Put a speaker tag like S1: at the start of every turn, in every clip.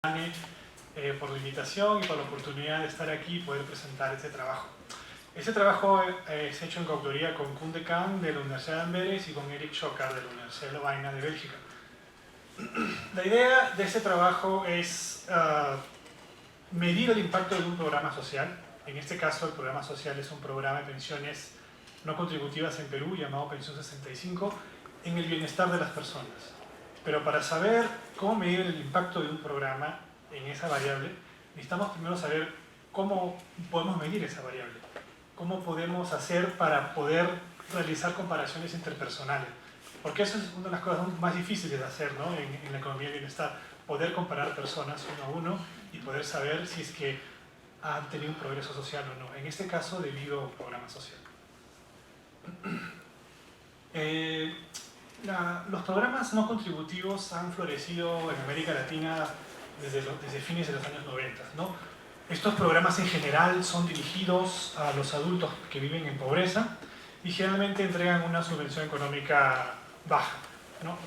S1: por la invitación y por la oportunidad de estar aquí y poder presentar este trabajo. Este trabajo es hecho en coautoría con Koen de Kaan de la Universidad de Amberes y con Erik Schokker de la Universidad de Lovaina de Bélgica. La idea de este trabajo es medir el impacto de un programa social. En este caso, el programa social es un programa de pensiones no contributivas en Perú llamado Pensión 65 en el bienestar de las personas. Pero para saber cómo medir el impacto de un programa en esa variable, necesitamos primero saber cómo podemos medir esa variable. Cómo podemos hacer para poder realizar comparaciones interpersonales. Porque eso es una de las cosas más difíciles de hacer, ¿no? en la economía del bienestar. Poder comparar personas uno a uno y poder saber si es que han tenido un progreso social o no. En este caso, debido a un programa social. Los programas no contributivos han florecido en América Latina desde fines de los años 90, ¿no? Estos programas en general son dirigidos a los adultos que viven en pobreza y generalmente entregan una subvención económica baja, ¿no?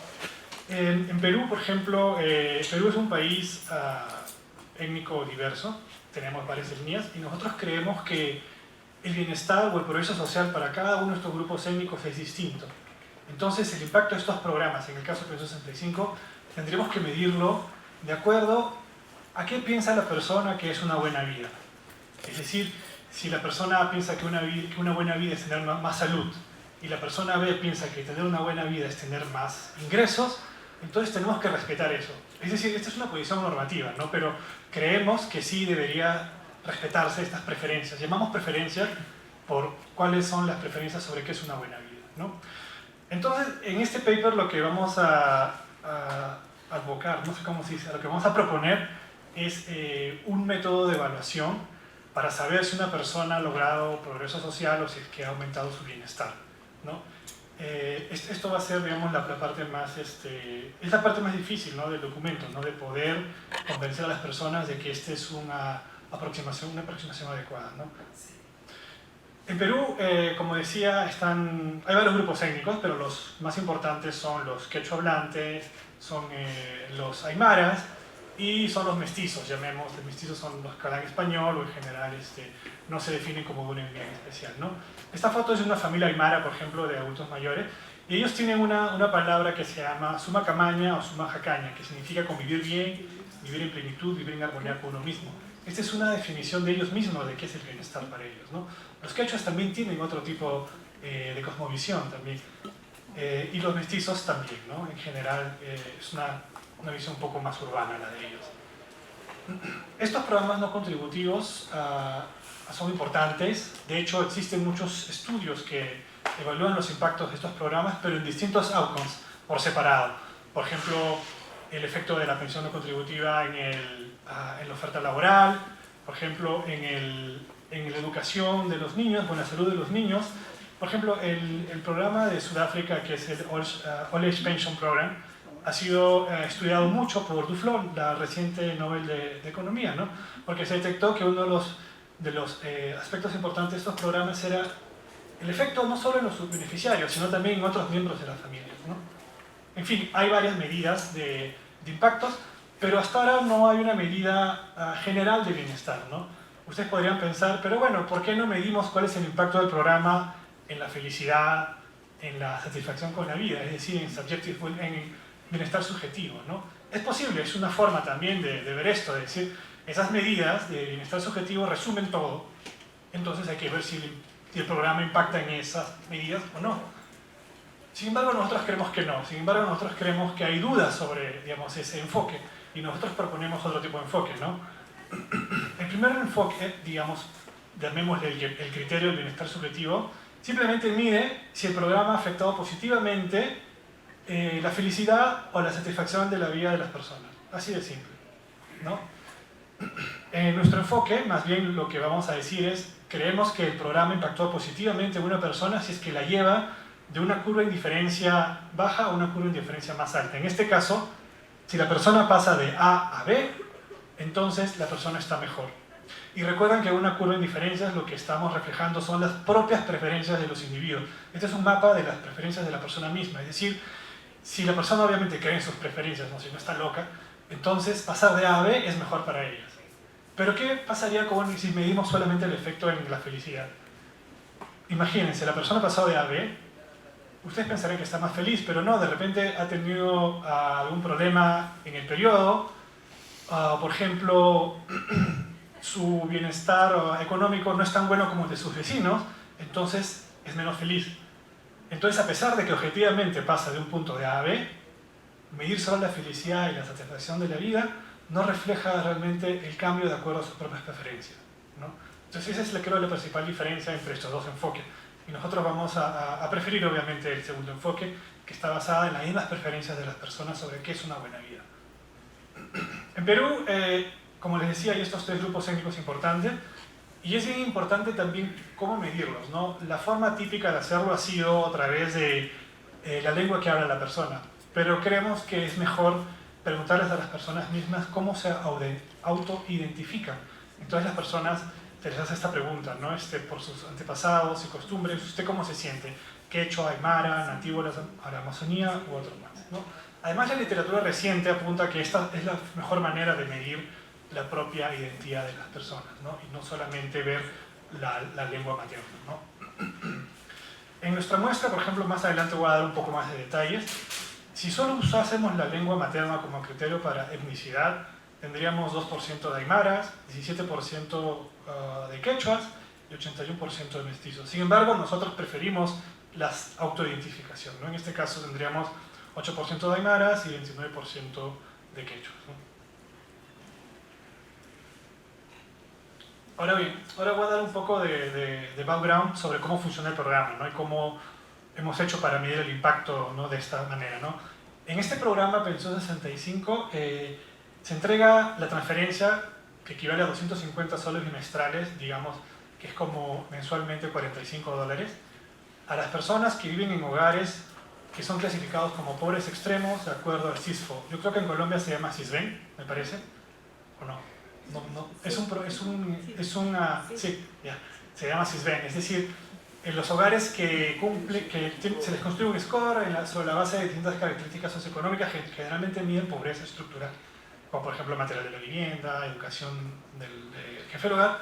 S1: En Perú, por ejemplo, Perú es un país étnico diverso, tenemos varias etnias y nosotros creemos que el bienestar o el progreso social para cada uno de estos grupos étnicos es distinto. Entonces, el impacto de estos programas, en el caso de Pensión 65, tendríamos que medirlo de acuerdo a qué piensa la persona que es una buena vida. Es decir, si la persona piensa que una buena vida es tener más salud y la persona B piensa que tener una buena vida es tener más ingresos, entonces tenemos que respetar eso. Es decir, esta es una posición normativa, ¿no? Pero creemos que sí debería respetarse estas preferencias. Llamamos preferencias por cuáles son las preferencias sobre qué es una buena vida, ¿no? Entonces, en este paper lo que vamos a advocar, no sé cómo se dice, lo que vamos a proponer es un método de evaluación para saber si una persona ha logrado progreso social o si es que ha aumentado su bienestar, ¿no? Esto va a ser, digamos, la parte más, es la parte más difícil, ¿no? Del documento, ¿no? De poder convencer a las personas de que esta es una aproximación adecuada, ¿no? En Perú, como decía, hay varios grupos étnicos, pero los más importantes son los quechua hablantes, son los aymaras y son los mestizos, llamemos. Los mestizos son los que hablan español o en general no se definen como de una etnia especial, ¿no? Esta foto es de una familia aymara, por ejemplo, de adultos mayores, y ellos tienen una palabra que se llama suma camaña o suma jacaña, que significa convivir bien, vivir en plenitud, vivir en armonía con uno mismo. Esta es una definición de ellos mismos de qué es el bienestar para ellos, ¿no? Los quechuas también tienen otro tipo de cosmovisión también, y los mestizos también, ¿no? En general es una visión un poco más urbana la de ellos. Estos programas no contributivos son importantes. De hecho, existen muchos estudios que evalúan los impactos de estos programas, pero en distintos outcomes, por separado. Por ejemplo, el efecto de la pensión no contributiva en la oferta laboral, por ejemplo, en la educación de los niños, en la salud de los niños. Por ejemplo, el programa de Sudáfrica, que es el Old Age Pension Program, ha sido estudiado mucho por Duflo, la reciente Nobel de Economía, ¿no? Porque se detectó que uno de los aspectos importantes de estos programas era el efecto no solo en los beneficiarios, sino también en otros miembros de las familias, ¿no? En fin, hay varias medidas de impactos, pero hasta ahora no hay una medida general de bienestar, ¿no? Ustedes podrían pensar, pero bueno, ¿por qué no medimos cuál es el impacto del programa en la felicidad, en la satisfacción con la vida, es decir, en bienestar subjetivo, ¿no? Es posible, es una forma también de ver esto, de decir, esas medidas de bienestar subjetivo resumen todo, entonces hay que ver si el programa impacta en esas medidas o no. Sin embargo, nosotros creemos que no, sin embargo, nosotros creemos que hay dudas sobre, digamos, ese enfoque, y nosotros proponemos otro tipo de enfoque, ¿no? El primer enfoque, digamos, llamémosle el criterio del bienestar subjetivo, simplemente mide si el programa ha afectado positivamente la felicidad o la satisfacción de la vida de las personas. Así de simple, ¿no? En nuestro enfoque, más bien lo que vamos a decir es, creemos que el programa impactó positivamente en una persona si es que la lleva de una curva de indiferencia baja a una curva de indiferencia más alta. En este caso, si la persona pasa de A a B, entonces la persona está mejor. Y recuerden que en una curva de indiferencias lo que estamos reflejando son las propias preferencias de los individuos. Este es un mapa de las preferencias de la persona misma, es decir, si la persona obviamente cree en sus preferencias, ¿no? Si no está loca, Entonces, pasar de A a B es mejor para ellas. Pero ¿qué pasaría si medimos solamente el efecto en la felicidad? Imagínense, la persona ha pasado de A a B, ustedes pensarían que está más feliz, pero no, de repente ha tenido algún problema en el periodo, por ejemplo, su bienestar económico no es tan bueno como el de sus vecinos, entonces es menos feliz. Entonces, a pesar de que objetivamente pasa de un punto de A a B, medir solo la felicidad y la satisfacción de la vida no refleja realmente el cambio de acuerdo a sus propias preferencias, ¿no? Entonces, esa es, creo, la principal diferencia entre estos dos enfoques. Y nosotros vamos a preferir, obviamente, el segundo enfoque, que está basado en las mismas preferencias de las personas sobre qué es una buena vida. En Perú, como les decía, hay estos tres grupos étnicos importantes, y es bien importante también cómo medirlos, ¿no? La forma típica de hacerlo ha sido a través de la lengua que habla la persona, pero creemos que es mejor preguntarles a las personas mismas cómo se autoidentifican. Entonces las personas se les hace esta pregunta, ¿no? Por sus antepasados y costumbres, ¿usted cómo se siente? Quechua, aymara, nativo de la Amazonía u otro más, ¿no? Además, la literatura reciente apunta que esta es la mejor manera de medir la propia identidad de las personas, ¿no? Y no solamente ver la lengua materna, ¿no? En nuestra muestra, por ejemplo, más adelante voy a dar un poco más de detalles. Si solo usásemos la lengua materna como criterio para etnicidad, tendríamos 2% de aymaras, 17% de quechuas y 81% de mestizos. Sin embargo, nosotros preferimos la autoidentificación, ¿no? En este caso tendríamos 8% de aymaras y 29% de quechuas, ¿no? Ahora bien, ahora voy a dar un poco de background sobre cómo funciona el programa, ¿no? Y cómo hemos hecho para medir el impacto, ¿no? De esta manera, ¿no? En este programa Pensión 65 se entrega la transferencia que equivale a 250 soles bimestrales, digamos que es como mensualmente $45, a las personas que viven en hogares que son clasificados como pobres extremos de acuerdo al CISFO. Yo creo que en Colombia se llama CISBEN, me parece, ¿o no? No, sí, ya, se llama CISBEN, es decir, en los hogares que se les construye un score sobre la base de distintas características socioeconómicas que generalmente miden pobreza estructural, como por ejemplo material de la vivienda, educación del jefe del hogar,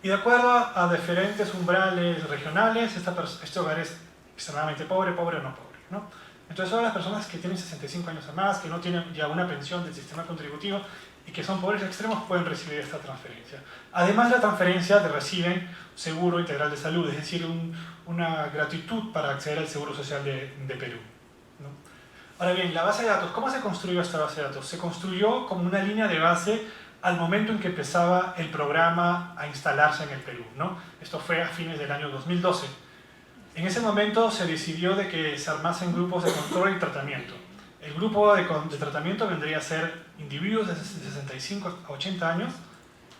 S1: y de acuerdo a diferentes umbrales regionales, este hogar es extremadamente pobre o no pobre, ¿no? Entonces, son las personas que tienen 65 años o más, que no tienen ya una pensión del sistema contributivo y que son pobres extremos, pueden recibir esta transferencia. Además, la transferencia reciben seguro integral de salud, es decir, una gratitud para acceder al seguro social de Perú, ¿no? Ahora bien, la base de datos, ¿cómo se construyó esta base de datos? Se construyó como una línea de base al momento en que empezaba el programa a instalarse en el Perú, ¿no? Esto fue a fines del año 2012. En ese momento se decidió de que se armasen grupos de control y tratamiento. El grupo de tratamiento vendría a ser individuos de 65 a 80 años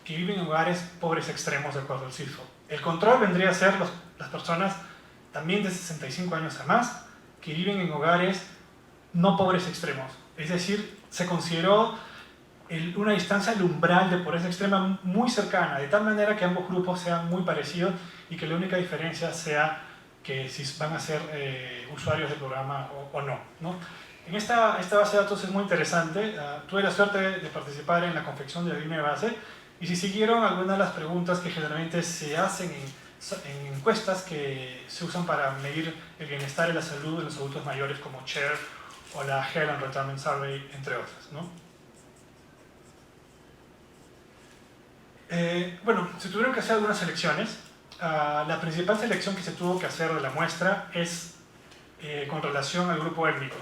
S1: que viven en hogares pobres extremos de acuerdo al CISFO. El control vendría a ser las personas también de 65 años a más que viven en hogares no pobres extremos. Es decir, se consideró una distancia al umbral de pobreza extrema muy cercana, de tal manera que ambos grupos sean muy parecidos y que la única diferencia sea que si van a ser usuarios del programa o no, ¿no? En esta base de datos es muy interesante. Tuve la suerte de participar en la confección de la línea de base y si siguieron algunas de las preguntas que generalmente se hacen en encuestas que se usan para medir el bienestar y la salud de los adultos mayores como CHAIR o la Health and Retirement Survey, entre otras, ¿no? Bueno, se tuvieron que hacer algunas selecciones. La principal selección que se tuvo que hacer de la muestra es con relación al grupo étnico.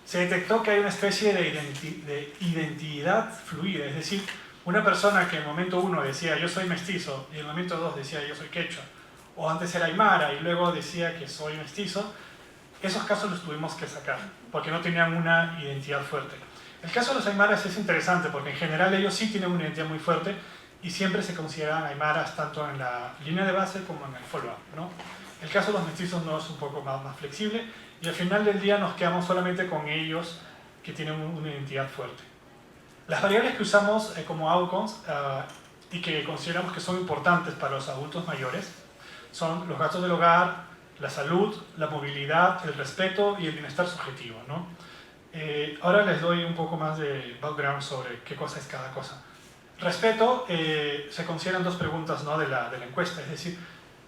S1: Se detectó que hay una especie de identidad fluida, es decir, una persona que en el momento 1 decía yo soy mestizo y en el momento 2 decía yo soy quechua, o antes era aymara y luego decía que soy mestizo, esos casos los tuvimos que sacar porque no tenían una identidad fuerte. El caso de los aymaras es interesante porque en general ellos sí tienen una identidad muy fuerte y siempre se consideran aymaras tanto en la línea de base como en el follow-up, ¿no? El caso de los mestizos no es un poco más flexible y al final del día nos quedamos solamente con ellos que tienen una identidad fuerte. Las variables que usamos como outcomes y que consideramos que son importantes para los adultos mayores son los gastos del hogar, la salud, la movilidad, el respeto y el bienestar subjetivo, ¿no? Ahora les doy un poco más de background sobre qué cosa es cada cosa. Respeto, se consideran dos preguntas, ¿no?, de la encuesta, es decir,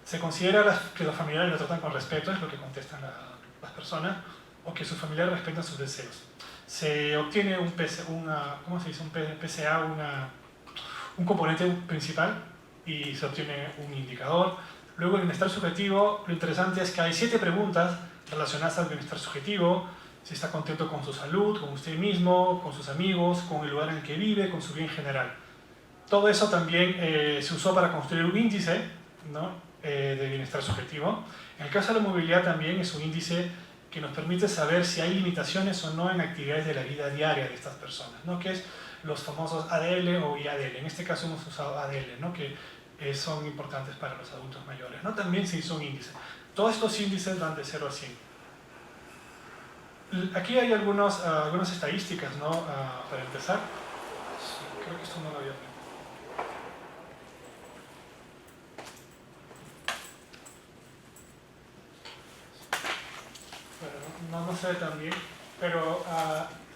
S1: se considera que los familiares lo tratan con respeto, es lo que contestan las personas, o que sus familiares respetan sus deseos. Se obtiene un ¿cómo se dice? Un PCA, un componente principal, y se obtiene un indicador. Luego el bienestar subjetivo, lo interesante es que hay 7 preguntas relacionadas al bienestar subjetivo: si está contento con su salud, con usted mismo, con sus amigos, con el lugar en el que vive, con su bien general. Todo eso también se usó para construir un índice, ¿no?, de bienestar subjetivo. En el caso de la movilidad también es un índice que nos permite saber si hay limitaciones o no en actividades de la vida diaria de estas personas, ¿no?, que es los famosos ADL o IADL. En este caso hemos usado ADL, ¿no?, que son importantes para los adultos mayores, ¿no? También se hizo un índice. Todos estos índices van de 0 a 100. Aquí hay algunas estadísticas, ¿no?, para empezar. Sí, creo que esto no lo había aprendido. Bueno, no se ve tan bien, pero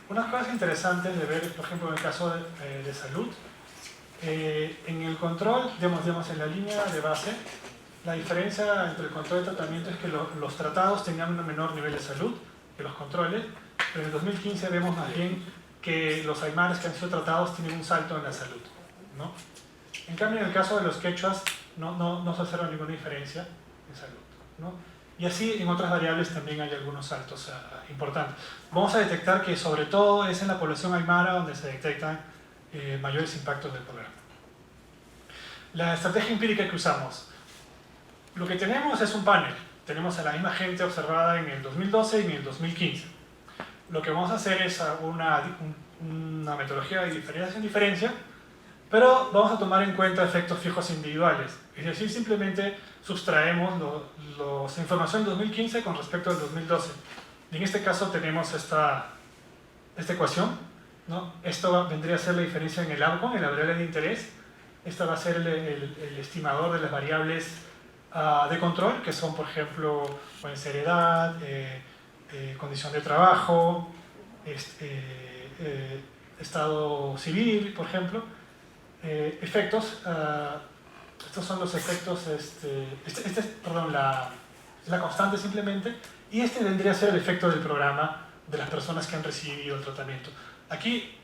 S1: unas cosas interesantes de ver, por ejemplo, en el caso de salud. En el control, digamos, en la línea de base, la diferencia entre el control y el tratamiento es que los tratados tenían un menor nivel de salud que los controles, pero en el 2015 vemos más bien que los aymaras que han sido tratados tienen un salto en la salud, ¿no? En cambio, en el caso de los quechuas no se observa ninguna diferencia en salud, ¿no? Y así en otras variables también hay algunos saltos importantes. Vamos a detectar que sobre todo es en la población aymara donde se detectan mayores impactos del programa. La estrategia empírica que usamos. Lo que tenemos es un panel. Tenemos a la misma gente observada en el 2012 y en el 2015. Lo que vamos a hacer es una metodología de diferencia, pero vamos a tomar en cuenta efectos fijos individuales. Es decir, simplemente sustraemos la información del 2015 con respecto al 2012. Y en este caso tenemos esta ecuación, ¿no? Esto vendría a ser la diferencia en el outcome, en la variable de interés. Esta va a ser el estimador de las variables de control, que son, por ejemplo, pueden ser edad, condición de trabajo, estado civil, por ejemplo. Efectos, estos son los efectos, perdón, la constante simplemente, y este vendría a ser el efecto del programa de las personas que han recibido el tratamiento. Aquí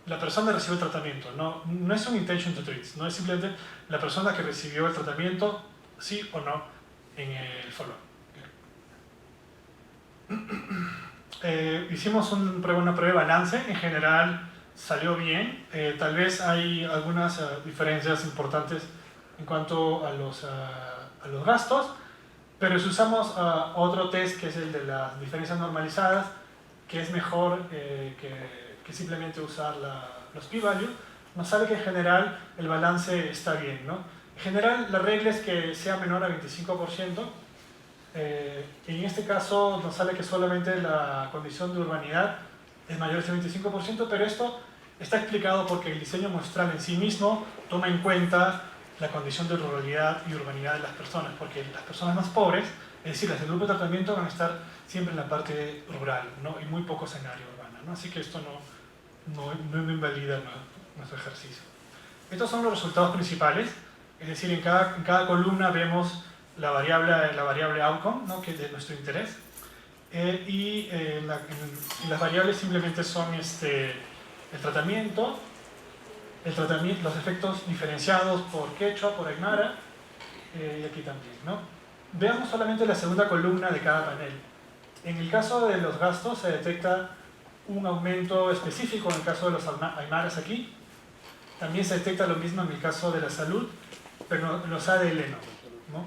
S1: la persona recibe el tratamiento, no es un intention to treat, no es simplemente la persona que recibió el tratamiento, sí o no, en el follow. Hicimos una prueba de balance, en general salió bien, tal vez hay algunas diferencias importantes en cuanto a los gastos, pero si usamos otro test que es el de las diferencias normalizadas, que es mejor que simplemente usar los p-values, nos sale que en general el balance está bien, ¿no? En general la regla es que sea menor a 25%, y en este caso nos sale que solamente la condición de urbanidad es mayor a ese 25%, pero esto está explicado porque el diseño muestral en sí mismo toma en cuenta la condición de ruralidad y urbanidad de las personas, porque las personas más pobres, es decir, las del grupo de tratamiento, van a estar siempre en la parte rural, ¿no?, y muy pocos en área urbana, ¿no? Así que esto no invalida nuestro ejercicio. Estos son los resultados principales, es decir, en cada columna vemos la variable outcome, ¿no?, que es de nuestro interés, y las variables simplemente son el tratamiento, los efectos diferenciados por quechua, por aymara, y aquí también, ¿no? Veamos solamente la segunda columna de cada panel. En el caso de los gastos se detecta un aumento específico en el caso de los aymaras aquí. También se detecta lo mismo en el caso de la salud, pero en los ADL no.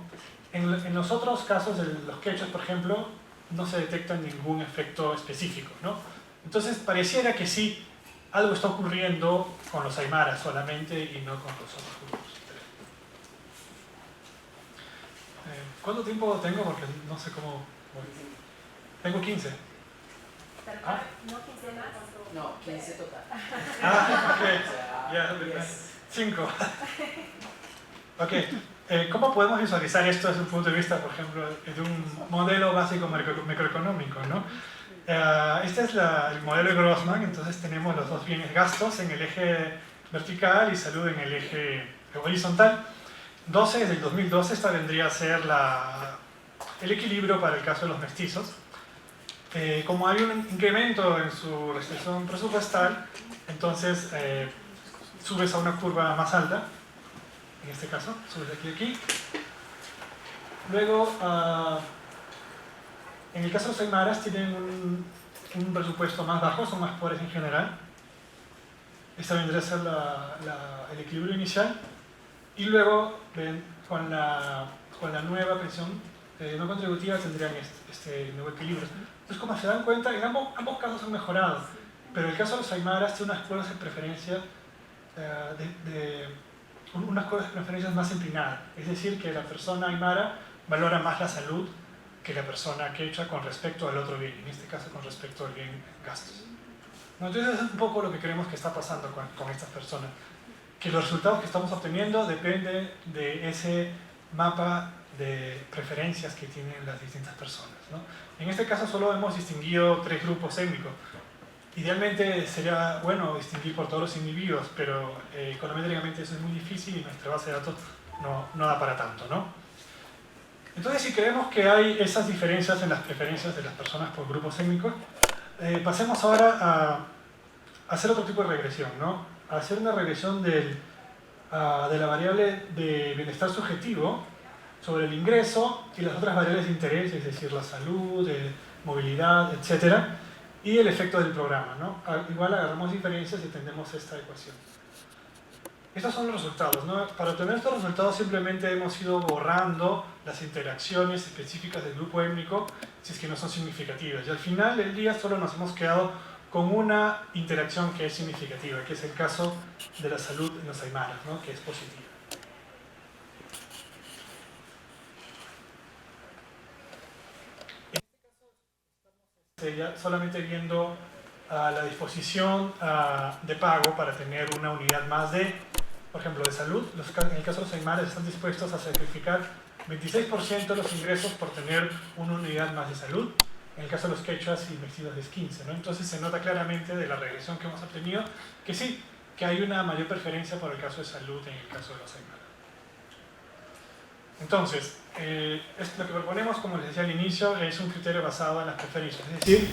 S1: En los otros casos, de los quechuas, por ejemplo, no se detecta ningún efecto específico, ¿no? Entonces pareciera que sí, algo está ocurriendo con los aymaras solamente y no con los otros grupos. ¿Cuánto tiempo tengo? Porque no sé cómo... Tengo 15.
S2: ¿Ah? ¿No 15 más?
S3: No, 15 total.
S1: Ok. Ya, 5. Ok. ¿Cómo podemos visualizar esto desde un punto de vista, por ejemplo, de un modelo básico macroeconómico, ¿no? Este es el modelo de Grossman, entonces tenemos los dos bienes gastos en el eje vertical y salud en el eje horizontal. 12 desde el 2012, esta vendría a ser el equilibrio para el caso de los mestizos. Como hay un incremento en su restricción presupuestal, entonces subes a una curva más alta, en este caso, subes de aquí a aquí. Luego, en el caso de los aymaras tienen un presupuesto más bajo, son más pobres en general. Esta vendría a ser el equilibrio inicial. Y luego, con la nueva pensión no contributiva tendrían este nuevo equilibrio. Entonces, como se dan cuenta, en ambos casos han mejorado. Pero el caso de los aymaras tiene unas curvas de preferencia unas curvas de preferencias más empinadas. Es decir, que la persona aymara valora más la salud que la persona quechua con respecto al otro bien, en este caso con respecto al bien gastos. Entonces es un poco lo que creemos que está pasando con estas personas, que los resultados que estamos obteniendo dependen de ese mapa de preferencias que tienen las distintas personas, ¿no? En este caso solo hemos distinguido 3 grupos étnicos. Idealmente sería bueno distinguir por todos los individuos, pero econométricamente eso es muy difícil y nuestra base de datos no da para tanto, ¿no? Entonces, si creemos que hay esas diferencias en las preferencias de las personas por grupos étnicos, pasemos ahora a hacer otro tipo de regresión, ¿no? A hacer una regresión de la variable de bienestar subjetivo sobre el ingreso y las otras variables de interés, es decir, la salud, movilidad, etc. Y el efecto del programa, ¿no? Igual agarramos diferencias y tendemos esta ecuación. Estos son los resultados, ¿no? Para obtener estos resultados simplemente hemos ido borrando las interacciones específicas del grupo étnico si es que no son significativas. Y al final del día solo nos hemos quedado con una interacción que es significativa, que es el caso de la salud en los aymaras, ¿no? Que es positiva. En este caso estamos solamente viendo la disposición de pago para tener una unidad más por ejemplo, de salud. En el caso de los aymaras están dispuestos a sacrificar 26% de los ingresos por tener una unidad más de salud. En el caso de los quechuas y mestizos es 15%, ¿no? Entonces se nota claramente de la regresión que hemos obtenido que sí, que hay una mayor preferencia por el caso de salud en el caso de los aymaras. Entonces, lo que proponemos, como les decía al inicio, es un criterio basado en las preferencias. Es decir,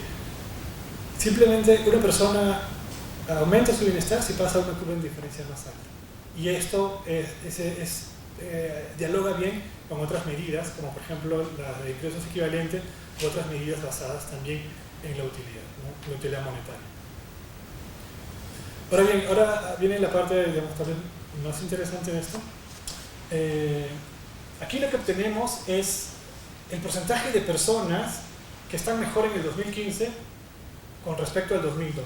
S1: simplemente una persona aumenta su bienestar si pasa a una curva en diferencia más alta. Y esto dialoga bien con otras medidas, como por ejemplo la de ingresos equivalentes u otras medidas basadas también en la utilidad, ¿no? La utilidad monetaria. Ahora bien, ahora viene la parte, digamos, más interesante de esto. Aquí lo que obtenemos es el porcentaje de personas que están mejor en el 2015 con respecto al 2012,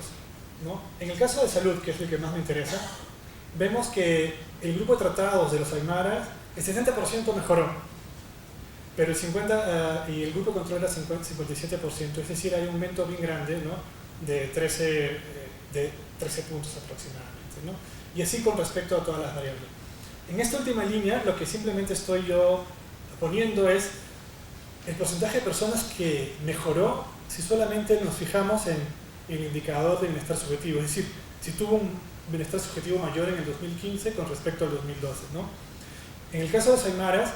S1: ¿no? En el caso de salud, que es el que más me interesa, vemos que el grupo de tratados de los aymaras, el 60% mejoró, pero y el grupo de control era 57%, es decir, hay un aumento bien grande, ¿no? de 13 puntos aproximadamente, ¿no? Y así con respecto a todas las variables. En esta última línea, lo que simplemente estoy yo poniendo es el porcentaje de personas que mejoró si solamente nos fijamos en el indicador de bienestar subjetivo, es decir, si tuvo un bienestar subjetivo mayor en el 2015 con respecto al 2012, ¿no? En el caso de los aymaras,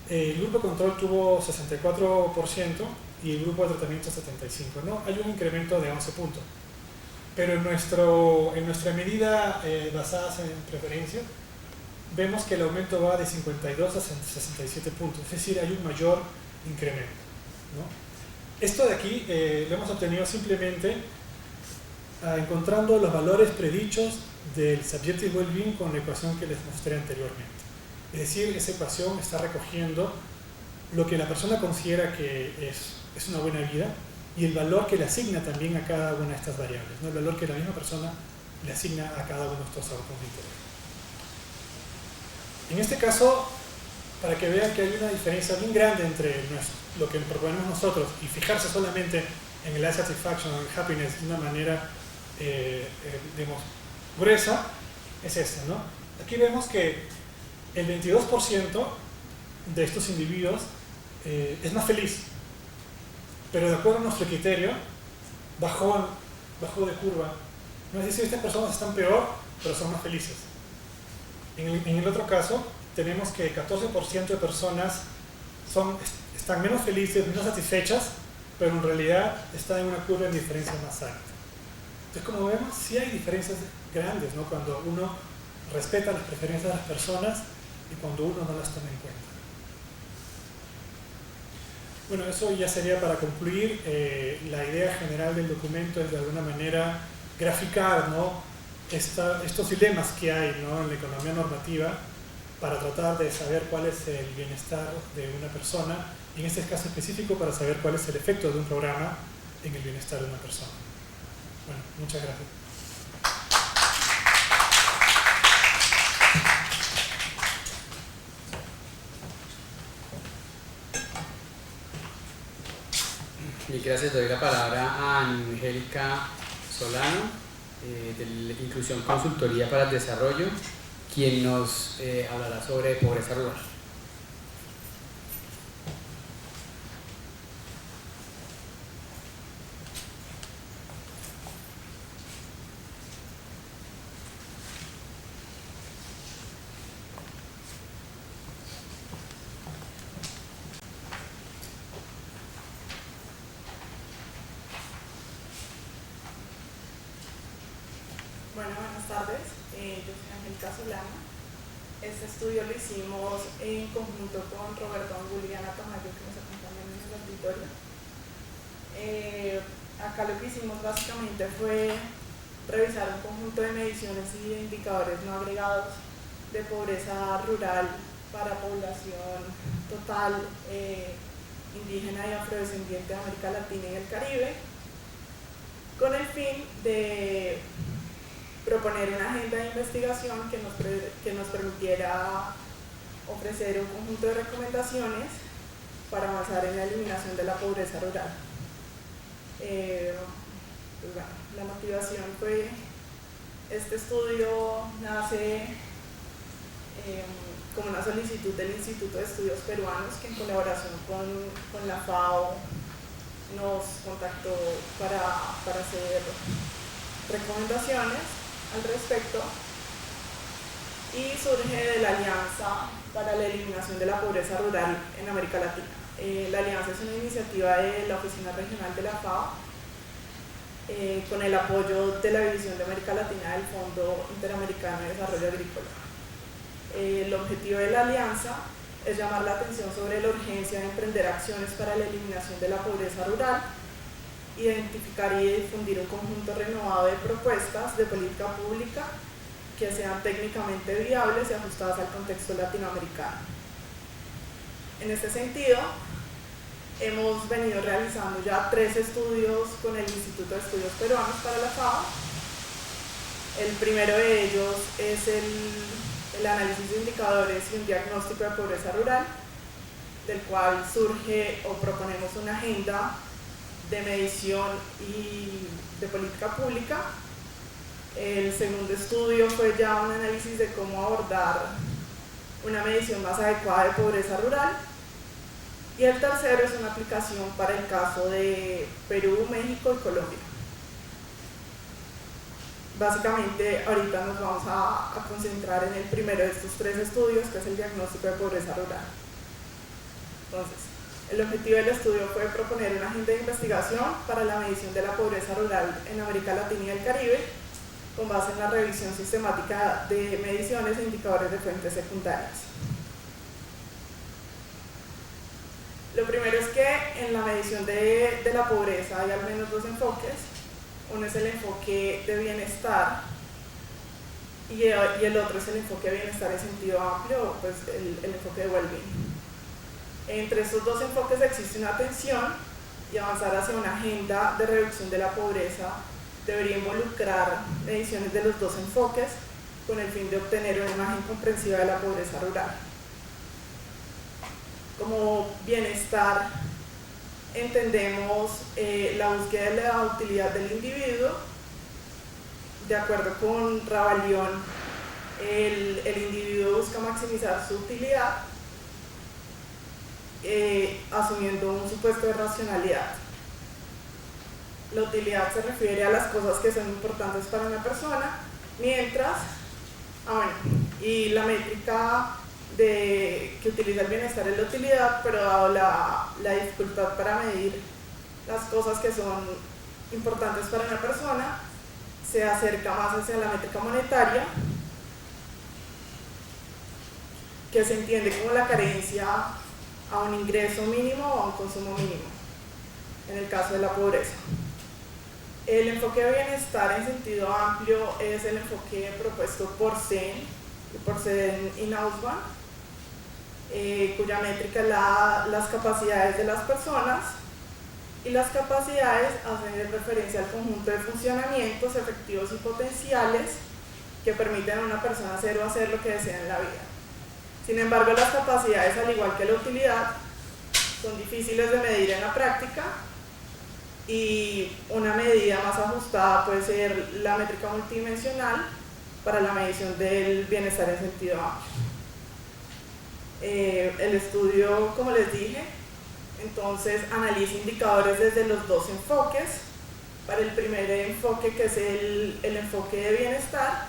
S1: el grupo de control tuvo 64% y el grupo de tratamiento 75%, ¿no? Hay un incremento de 11 puntos. Pero en nuestra medida basadas en preferencia, vemos que el aumento va de 52 a 67 puntos, es decir, hay un mayor incremento, ¿no? Esto de aquí lo hemos obtenido simplemente encontrando los valores predichos del Subjective Well-being con la ecuación que les mostré anteriormente. Es decir, esa ecuación está recogiendo lo que la persona considera que es una buena vida y el valor que le asigna también a cada una de estas variables, ¿no? El valor que la misma persona le asigna a cada uno de estos outcomes de interés. En este caso, para que vean que hay una diferencia bien grande entre lo que proponemos nosotros y fijarse solamente en el life satisfaction o el happiness de una manera, digamos, gruesa, es esta, ¿no? Aquí vemos que el 22% de estos individuos es más feliz, pero de acuerdo a nuestro criterio, bajón, bajo de curva. No es decir, estas personas están peor, pero son más felices. En el otro caso, tenemos que 14% de personas están menos felices, menos satisfechas, pero en realidad están en una curva de diferencia más alta. Entonces, como vemos, sí hay diferencias grandes, ¿no? Cuando uno respeta las preferencias de las personas y cuando uno no las toma en cuenta. Bueno, eso ya sería para concluir. La idea general del documento es de alguna manera graficar, ¿no?, estos dilemas que hay, ¿no?, en la economía normativa para tratar de saber cuál es el bienestar de una persona y en este caso específico para saber cuál es el efecto de un programa en el bienestar de una persona. Bueno, muchas gracias.
S3: Y gracias, doy la palabra a Angélica Solano, de la Inclusión Consultoría para el Desarrollo, quien nos hablará sobre pobreza rural.
S4: Bueno, buenas tardes. Yo soy Angélica Solano. Este estudio lo hicimos en conjunto con Roberto Angulo y Ana Tamayo, que nos acompañan en el auditorio. Acá lo que hicimos básicamente fue revisar un conjunto de mediciones y de indicadores no agregados de pobreza rural para población total indígena y afrodescendiente de América Latina y el Caribe, con el fin de proponer una agenda de investigación que nos permitiera ofrecer un conjunto de recomendaciones para avanzar en la eliminación de la pobreza rural. Pues bueno, la motivación fue, este estudio nace como una solicitud del Instituto de Estudios Peruanos, que en colaboración con la FAO nos contactó para hacer recomendaciones al respecto, y surge de la Alianza para la Eliminación de la Pobreza Rural en América Latina. La Alianza es una iniciativa de la Oficina Regional de la FAO con el apoyo de la División de América Latina del Fondo Interamericano de Desarrollo Agrícola. El objetivo de la alianza es llamar la atención sobre la urgencia de emprender acciones para la eliminación de la pobreza rural, identificar y difundir un conjunto renovado de propuestas de política pública que sean técnicamente viables y ajustadas al contexto latinoamericano. En este sentido, hemos venido realizando ya 3 estudios con el Instituto de Estudios Peruanos para la FAO. El primero de ellos es el análisis de indicadores y un diagnóstico de pobreza rural, del cual surge o proponemos una agenda de medición y de política pública. El segundo estudio fue ya un análisis de cómo abordar una medición más adecuada de pobreza rural. Y el tercero es una aplicación para el caso de Perú, México y Colombia. Básicamente, ahorita nos vamos a concentrar en el primero de estos 3 estudios, que es el diagnóstico de pobreza rural. Entonces, el objetivo del estudio fue proponer una agenda de investigación para la medición de la pobreza rural en América Latina y el Caribe, con base en la revisión sistemática de mediciones e indicadores de fuentes secundarias. Lo primero es que en la medición de la pobreza hay al menos 2 enfoques. Uno es el enfoque de bienestar y el otro es el enfoque de bienestar en sentido amplio, pues el enfoque de well-being. Entre estos 2 enfoques existe una tensión, y avanzar hacia una agenda de reducción de la pobreza debería involucrar mediciones de los 2 enfoques con el fin de obtener una imagen comprensiva de la pobreza rural. Como bienestar entendemos la búsqueda de la utilidad del individuo. De acuerdo con Ravalión, el individuo busca maximizar su utilidad asumiendo un supuesto de racionalidad. La utilidad se refiere a las cosas que son importantes para una persona, mientras, y la métrica que utiliza el bienestar es la utilidad, pero dado la dificultad para medir las cosas que son importantes para una persona, se acerca más hacia la métrica monetaria, que se entiende como la carencia a un ingreso mínimo o a un consumo mínimo, en el caso de la pobreza. El enfoque de bienestar en sentido amplio es el enfoque propuesto por Sen y Nausbaum, cuya métrica es las capacidades de las personas, y las capacidades hacen referencia al conjunto de funcionamientos efectivos y potenciales que permiten a una persona hacer o hacer lo que desea en la vida. Sin embargo, las capacidades, al igual que la utilidad, son difíciles de medir en la práctica, y una medida más ajustada puede ser la métrica multidimensional para la medición del bienestar en sentido amplio. El estudio, como les dije, entonces analiza indicadores desde los dos enfoques. Para el primer enfoque, que es el enfoque de bienestar,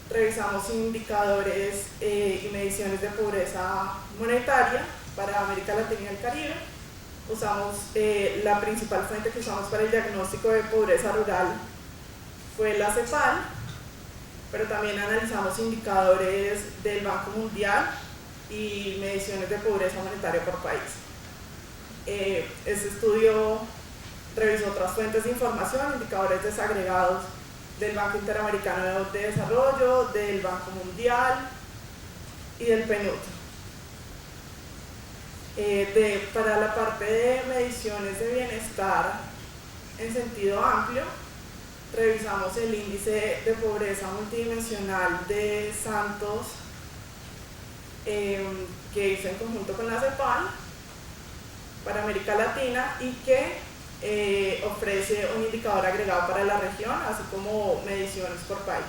S4: revisamos indicadores y mediciones de pobreza monetaria para América Latina y el Caribe. Usamos la principal fuente que usamos para el diagnóstico de pobreza rural fue la CEPAL, pero también analizamos indicadores del Banco Mundial y mediciones de pobreza monetaria por país. Este estudio revisó otras fuentes de información, indicadores desagregados del Banco Interamericano de Desarrollo, del Banco Mundial y del PNUD. Para la parte de mediciones de bienestar en sentido amplio, revisamos el índice de pobreza multidimensional de Santos, que hizo en conjunto con la CEPAL para América Latina, y que ofrece un indicador agregado para la región, así como mediciones por país.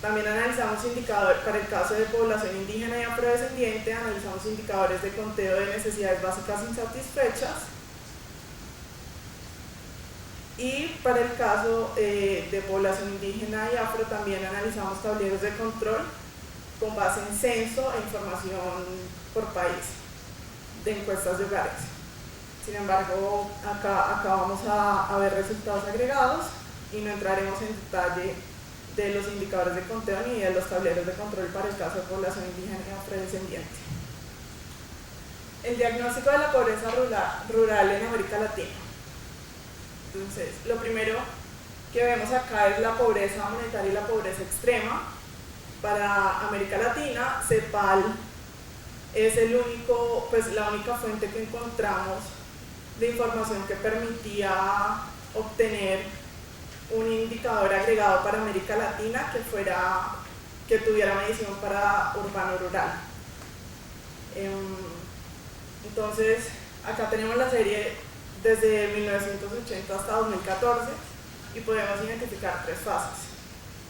S4: También analizamos indicadores para el caso de población indígena y afrodescendiente, analizamos indicadores de conteo de necesidades básicas insatisfechas, y para el caso de población indígena y afro también analizamos tableros de control con base en censo e información por país de encuestas de hogares. Sin embargo, acá vamos a ver resultados agregados y no entraremos en detalle de los indicadores de conteo ni de los tableros de control para el caso de población indígena y afrodescendiente. El diagnóstico de la pobreza rural en América Latina. Entonces, lo primero que vemos acá es la pobreza monetaria y la pobreza extrema. Para América Latina, CEPAL es la única fuente que encontramos de información que permitía obtener un indicador agregado para América Latina que tuviera medición para urbano-rural. Entonces, acá tenemos la serie desde 1980 hasta 2014 y podemos identificar tres fases.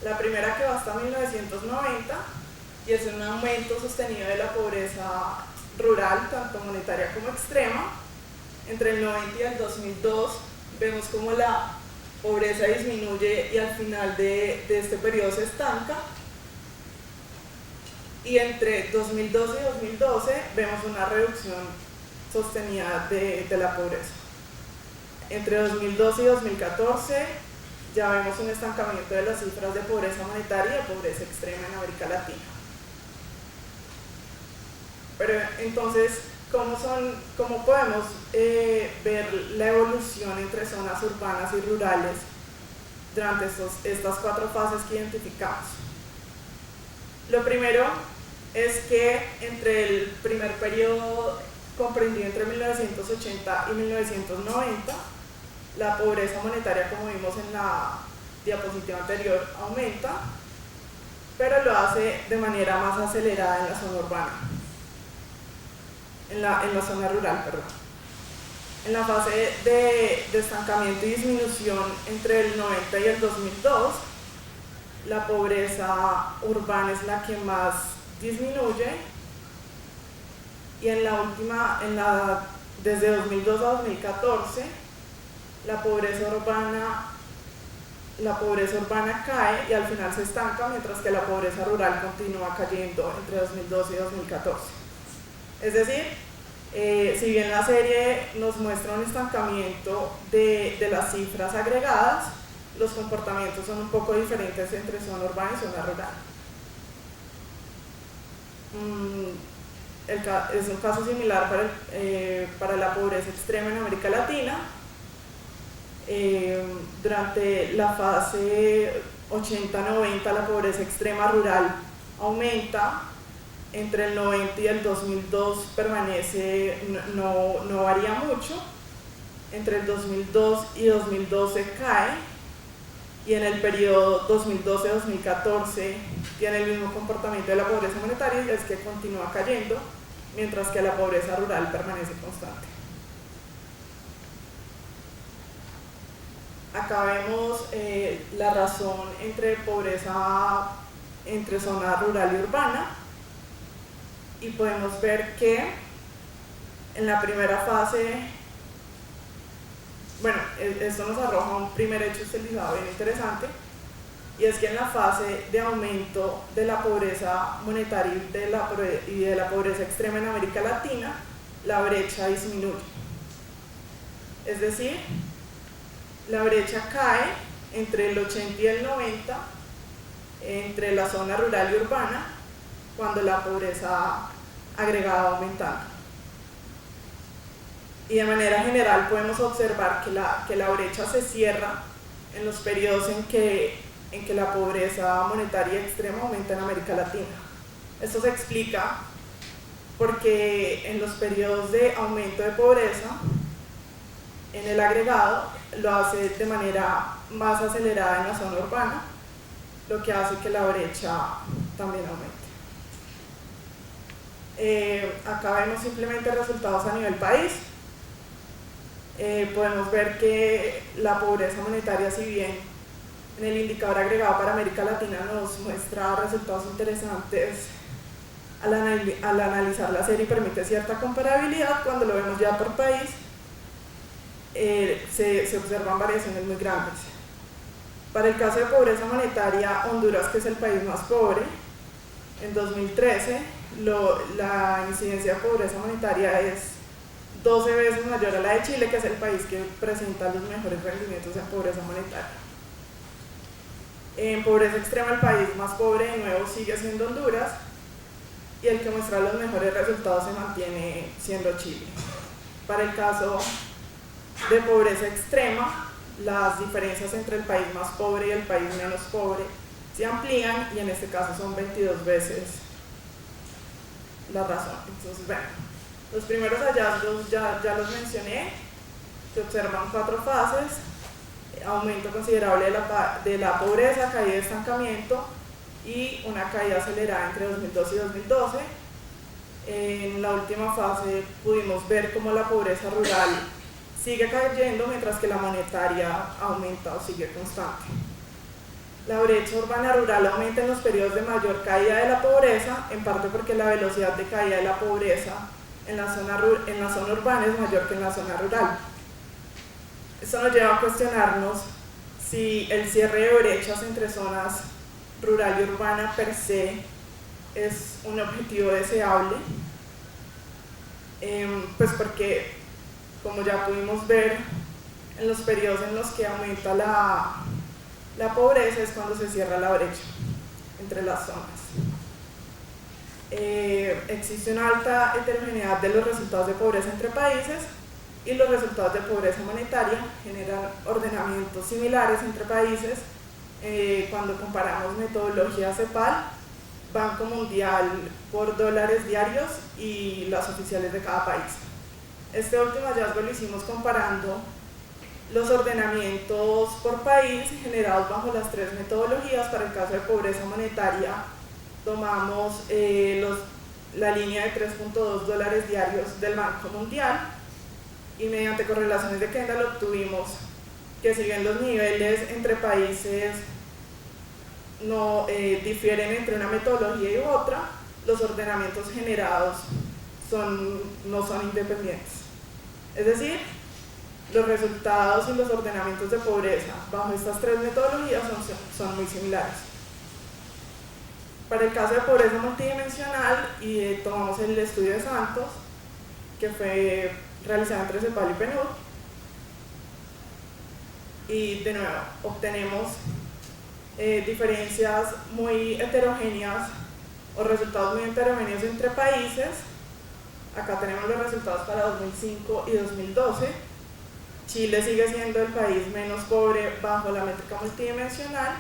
S4: La primera, que va hasta 1990, y es un aumento sostenido de la pobreza rural, tanto monetaria como extrema. Entre el 90 y el 2002 vemos como la pobreza disminuye y al final de este periodo se estanca. Y entre 2012 y 2012 vemos una reducción sostenida de la pobreza. Entre 2012 y 2014 ya vemos un estancamiento de las cifras de pobreza monetaria y de pobreza extrema en América Latina. Pero entonces, ¿cómo podemos ver la evolución entre zonas urbanas y rurales durante estas cuatro fases que identificamos? Lo primero es que entre el primer periodo comprendido entre 1980 y 1990, la pobreza monetaria, como vimos en la diapositiva anterior, aumenta, pero lo hace de manera más acelerada en la zona urbana. En la zona rural, perdón. En la fase de estancamiento y disminución entre el 90 y el 2002, la pobreza urbana es la que más disminuye, y desde 2002 a 2014, la pobreza urbana cae y al final se estanca, mientras que la pobreza rural continúa cayendo entre 2012 y 2014. Es decir, si bien la serie nos muestra un estancamiento de las cifras agregadas, los comportamientos son un poco diferentes entre zona urbana y zona rural. Es un caso similar para la pobreza extrema en América Latina. Durante la fase 80-90 la pobreza extrema rural aumenta, entre el 90 y el 2002 permanece, no varía mucho, entre el 2002 y 2012 cae, y en el periodo 2012-2014 tiene el mismo comportamiento de la pobreza monetaria, y es que continúa cayendo, mientras que la pobreza rural permanece constante. Acá vemos la razón entre pobreza entre zona rural y urbana, y podemos ver que en la primera fase, bueno, esto nos arroja un primer hecho estilizado bien interesante, y es que en la fase de aumento de la pobreza monetaria y de la pobreza extrema en América Latina, la brecha disminuye. Es decir, la brecha cae entre el 80 y el 90, entre la zona rural y urbana, cuando la pobreza agregada va aumentando. Y de manera general podemos observar que la brecha se cierra en los periodos en que la pobreza monetaria extrema aumenta en América Latina. Esto se explica porque en los periodos de aumento de pobreza, en el agregado, lo hace de manera más acelerada en la zona urbana, lo que hace que la brecha también aumente. Acá vemos simplemente resultados a nivel país. Podemos ver que la pobreza monetaria, si bien en el indicador agregado para América Latina nos muestra resultados interesantes al analizar la serie y permite cierta comparabilidad, cuando lo vemos ya por país, se observan variaciones muy grandes. Para el caso de pobreza monetaria, Honduras, que es el país más pobre, en 2013 la incidencia de pobreza monetaria es 12 veces mayor a la de Chile, que es el país que presenta los mejores rendimientos en pobreza monetaria. En pobreza extrema, el país más pobre de nuevo sigue siendo Honduras, y el que muestra los mejores resultados se mantiene siendo Chile. Para el caso de pobreza extrema, las diferencias entre el país más pobre y el país menos pobre se amplían, y en este caso son 22 veces la razón. Entonces, bueno, los primeros hallazgos ya los mencioné. Se observan 4 fases: aumento considerable de la pobreza, caída de estancamiento y una caída acelerada entre 2012 y 2012. En la última fase pudimos ver cómo la pobreza rural sigue cayendo, mientras que la monetaria aumenta o sigue constante. La brecha urbana-rural aumenta en los periodos de mayor caída de la pobreza, en parte porque la velocidad de caída de la pobreza en la zona urbana es mayor que en la zona rural. Esto nos lleva a cuestionarnos si el cierre de brechas entre zonas rural y urbana per se es un objetivo deseable, pues porque, como ya pudimos ver, en los periodos en los que aumenta la pobreza es cuando se cierra la brecha entre las zonas. Existe una alta heterogeneidad de los resultados de pobreza entre países, y los resultados de pobreza monetaria generan ordenamientos similares entre países. Cuando comparamos metodologías CEPAL, Banco Mundial por dólares diarios y las oficiales de cada país. Este último hallazgo lo hicimos comparando los ordenamientos por país generados bajo las 3 metodologías. Para el caso de pobreza monetaria, tomamos la línea de 3.2 dólares diarios del Banco Mundial, y mediante correlaciones de Kendall obtuvimos que, si bien los niveles entre países no difieren entre una metodología y otra, los ordenamientos generados no son independientes. Es decir, los resultados y los ordenamientos de pobreza bajo estas tres metodologías son muy similares. Para el caso de pobreza multidimensional, tomamos el estudio de Santos, que fue realizado entre CEPAL y PNUD, y de nuevo obtenemos diferencias muy heterogéneas o resultados muy heterogéneos entre países. Acá tenemos los resultados para 2005 y 2012. Chile sigue siendo el país menos pobre bajo la métrica multidimensional,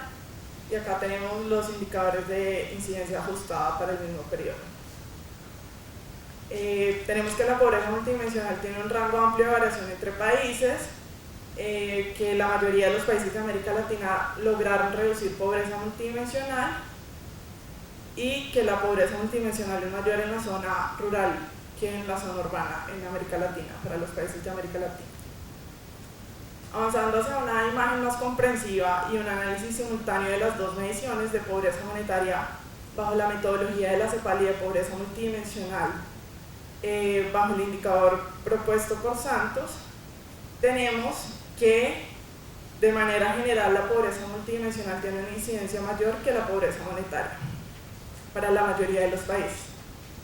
S4: y acá tenemos los indicadores de incidencia ajustada para el mismo periodo. Tenemos que la pobreza multidimensional tiene un rango amplio de variación entre países, que la mayoría de los países de América Latina lograron reducir pobreza multidimensional, y que la pobreza multidimensional es mayor en la zona rural que en la zona urbana en América Latina, para los países de América Latina. Avanzando hacia una imagen más comprensiva y un análisis simultáneo de las dos mediciones de pobreza monetaria bajo la metodología de la CEPAL y de pobreza multidimensional bajo el indicador propuesto por Santos, tenemos que de manera general la pobreza multidimensional tiene una incidencia mayor que la pobreza monetaria para la mayoría de los países,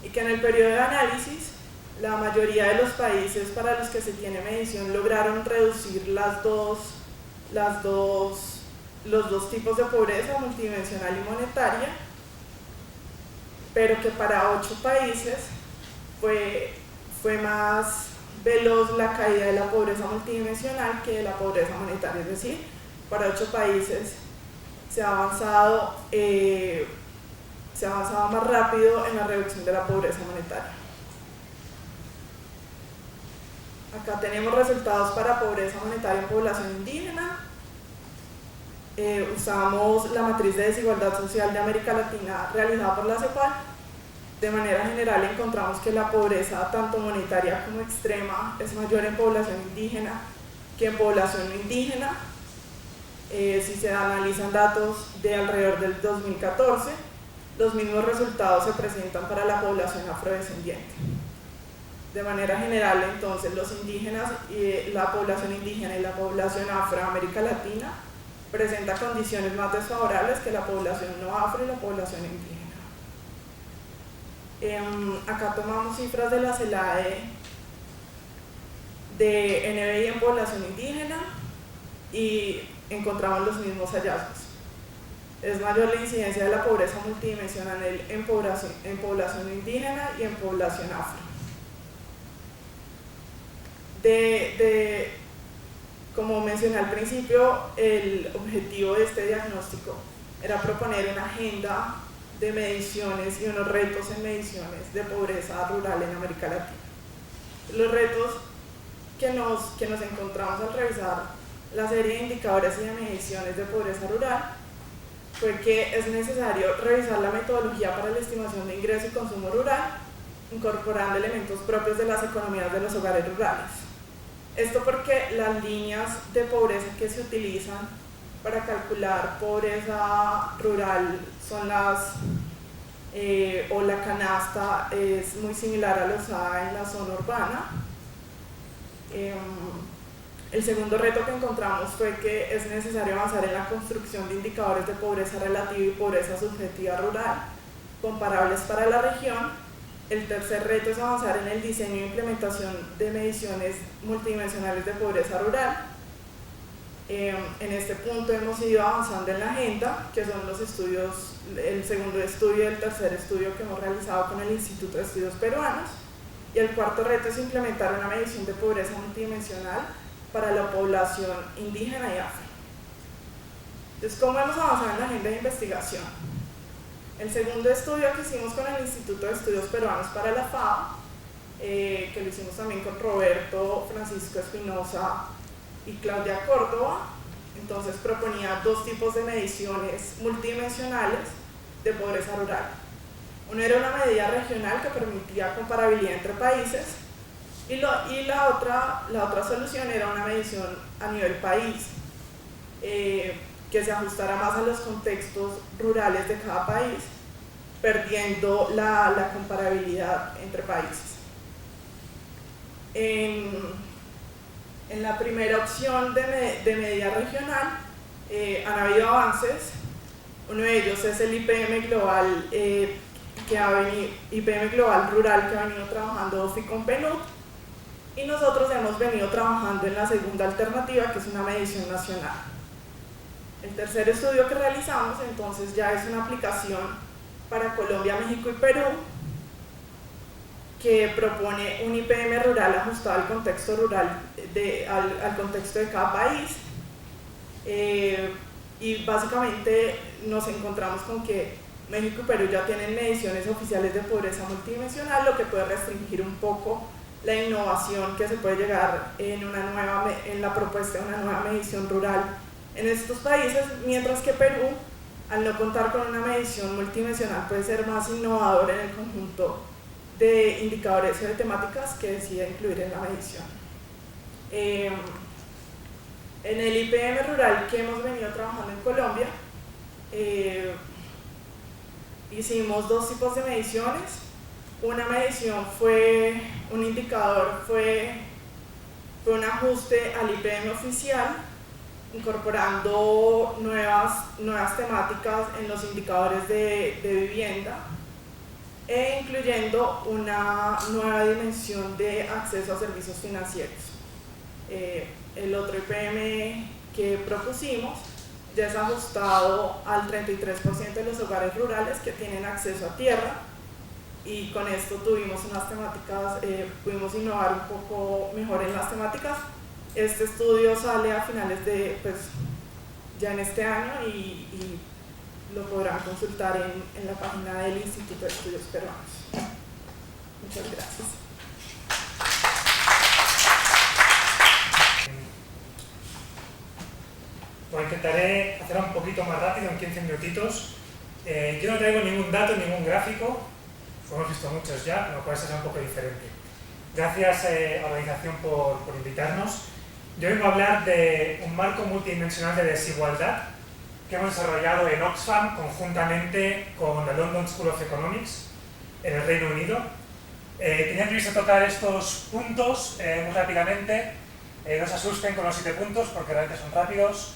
S4: y que en el periodo de análisis la mayoría de los países para los que se tiene medición lograron reducir los dos tipos de pobreza, multidimensional y monetaria, pero que para 8 países fue más veloz la caída de la pobreza multidimensional que de la pobreza monetaria. Es decir, para 8 países se ha avanzado más rápido en la reducción de la pobreza monetaria. Acá tenemos resultados para pobreza monetaria en población indígena. Usamos la matriz de desigualdad social de América Latina realizada por la CEPAL. De manera general encontramos que la pobreza tanto monetaria como extrema es mayor en población indígena que en población no indígena. Si se analizan datos de alrededor del 2014, los mismos resultados se presentan para la población afrodescendiente. De manera general, entonces, los indígenas y la población indígena y la población afro de América Latina presenta condiciones más desfavorables que la población no afro y la población indígena. Acá tomamos cifras de la CELAE de NBI en población indígena y encontramos los mismos hallazgos. Es mayor la incidencia de la pobreza multidimensional en población indígena y en población afro. Como mencioné al principio, el objetivo de este diagnóstico era proponer una agenda de mediciones y unos retos en mediciones de pobreza rural en América Latina. Los retos que nos encontramos al revisar la serie de indicadores y de mediciones de pobreza rural fue que es necesario revisar la metodología para la estimación de ingreso y consumo rural, incorporando elementos propios de las economías de los hogares rurales. Esto porque las líneas de pobreza que se utilizan para calcular pobreza rural son o la canasta es muy similar a la usada en la zona urbana. El segundo reto que encontramos fue que es necesario avanzar en la construcción de indicadores de pobreza relativa y pobreza subjetiva rural comparables para la región. El tercer reto es avanzar en el diseño e implementación de mediciones multidimensionales de pobreza rural. En este punto hemos ido avanzando en la agenda, que son los estudios, el segundo estudio y el tercer estudio que hemos realizado con el Instituto de Estudios Peruanos. Y el cuarto reto es implementar una medición de pobreza multidimensional para la población indígena y afro. Entonces, ¿cómo hemos avanzado en la agenda de investigación? El segundo estudio que hicimos con el Instituto de Estudios Peruanos para la FAO, que lo hicimos también con Roberto Francisco Espinosa y Claudia Córdoba, entonces proponía 2 tipos de mediciones multidimensionales de pobreza rural. Uno era una medida regional que permitía comparabilidad entre países, y la otra solución era una medición a nivel país, que se ajustara más a los contextos rurales de cada país, perdiendo la comparabilidad entre países. En la primera opción de medida regional han habido avances. Uno de ellos es el IPM Global, IPM Global Rural, que ha venido trabajando OFI con PNUD, y nosotros hemos venido trabajando en la segunda alternativa, que es una medición nacional. El tercer estudio que realizamos entonces ya es una aplicación para Colombia, México y Perú, que propone un IPM rural ajustado al contexto rural, al contexto de cada país, y básicamente nos encontramos con que México y Perú ya tienen mediciones oficiales de pobreza multidimensional, lo que puede restringir un poco la innovación que se puede llegar en la propuesta de una nueva medición rural en estos países, mientras que Perú, al no contar con una medición multidimensional, puede ser más innovador en el conjunto de indicadores o de temáticas que decide incluir en la medición. En el IPM rural que hemos venido trabajando en Colombia, hicimos dos tipos de mediciones. Una medición un indicador fue un ajuste al IPM oficial, incorporando nuevas temáticas en los indicadores de vivienda e incluyendo una nueva dimensión de acceso a servicios financieros. El otro IPM que propusimos ya es ajustado al 33% de los hogares rurales que tienen acceso a tierra, y con esto tuvimos unas temáticas, pudimos innovar un poco mejor en las temáticas. Este estudio sale a finales de, ya en este año, y lo podrán consultar en la página del Instituto de Estudios Peruanos. Muchas gracias.
S5: Pues intentaré hacerlo un poquito más rápido, en 15 minutitos. Yo no traigo ningún dato, ningún gráfico, hemos visto muchos ya, lo cual será un poco diferente. Gracias a la organización por invitarnos. Yo vengo a hablar de un marco multidimensional de desigualdad que hemos desarrollado en Oxfam conjuntamente con la London School of Economics en el Reino Unido. Tenía previsto tocar estos puntos muy rápidamente, no se asusten con los 7 puntos porque realmente son rápidos,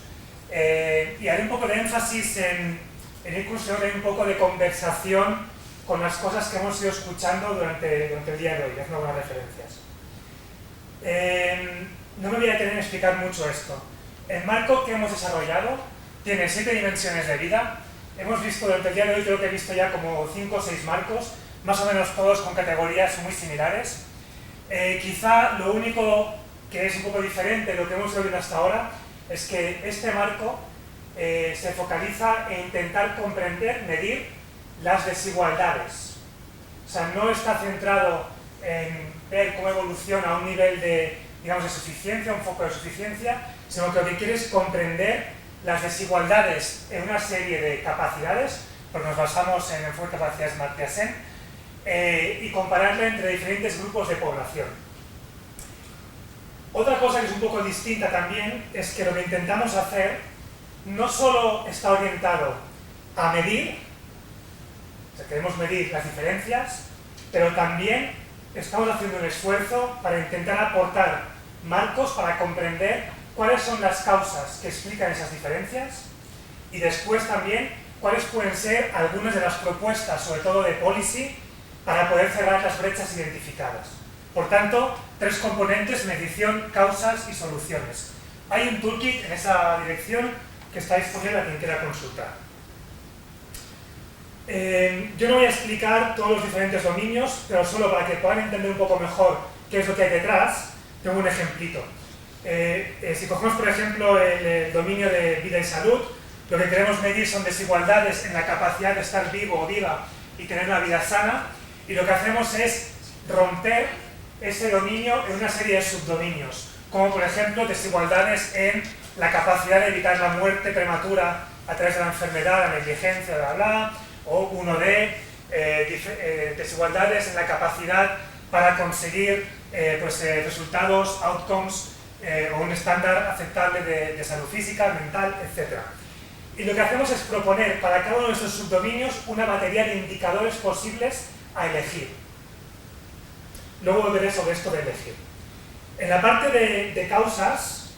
S5: y haré un poco de énfasis en ir construyendo un poco de conversación con las cosas que hemos ido escuchando durante el día de hoy, haciendo algunas referencias. No me voy a detener en explicar mucho esto. El marco que hemos desarrollado tiene 7 dimensiones de vida. Hemos visto durante el día de hoy, creo que he visto ya como 5 o 6 marcos, más o menos todos con categorías muy similares. Quizá lo único que es un poco diferente de lo que hemos oído hasta ahora es que este marco se focaliza en intentar comprender, medir las desigualdades. O sea, no está centrado en ver cómo evoluciona a un nivel de, digamos, de suficiencia, un foco de suficiencia, sino que lo que quiere es comprender las desigualdades en una serie de capacidades, porque nos basamos en el enfoque de capacidades Amartya Sen, y compararla entre diferentes grupos de población. Otra cosa que es un poco distinta también es que lo que intentamos hacer no solo está orientado a medir, o sea, queremos medir las diferencias, pero también estamos haciendo un esfuerzo para intentar aportar marcos para comprender cuáles son las causas que explican esas diferencias y después también cuáles pueden ser algunas de las propuestas, sobre todo de policy, para poder cerrar las brechas identificadas. Por tanto, 3 componentes: medición, causas y soluciones. Hay un toolkit en esa dirección que está disponible a quien quiera consultar. Yo no voy a explicar todos los diferentes dominios, pero solo para que puedan entender un poco mejor qué es lo que hay detrás, tengo un ejemplito. Si cogemos, por ejemplo, el dominio de vida y salud, lo que queremos medir son desigualdades en la capacidad de estar vivo o viva y tener una vida sana, y lo que hacemos es romper ese dominio en una serie de subdominios, como por ejemplo desigualdades en la capacidad de evitar la muerte prematura a través de la enfermedad, la negligencia, bla, bla, o 1D, desigualdades en la capacidad para conseguir resultados, outcomes, o un estándar aceptable de salud física, mental, etc. Y lo que hacemos es proponer para cada uno de estos subdominios una batería de indicadores posibles a elegir. Luego veré sobre esto de elegir. En la parte de causas,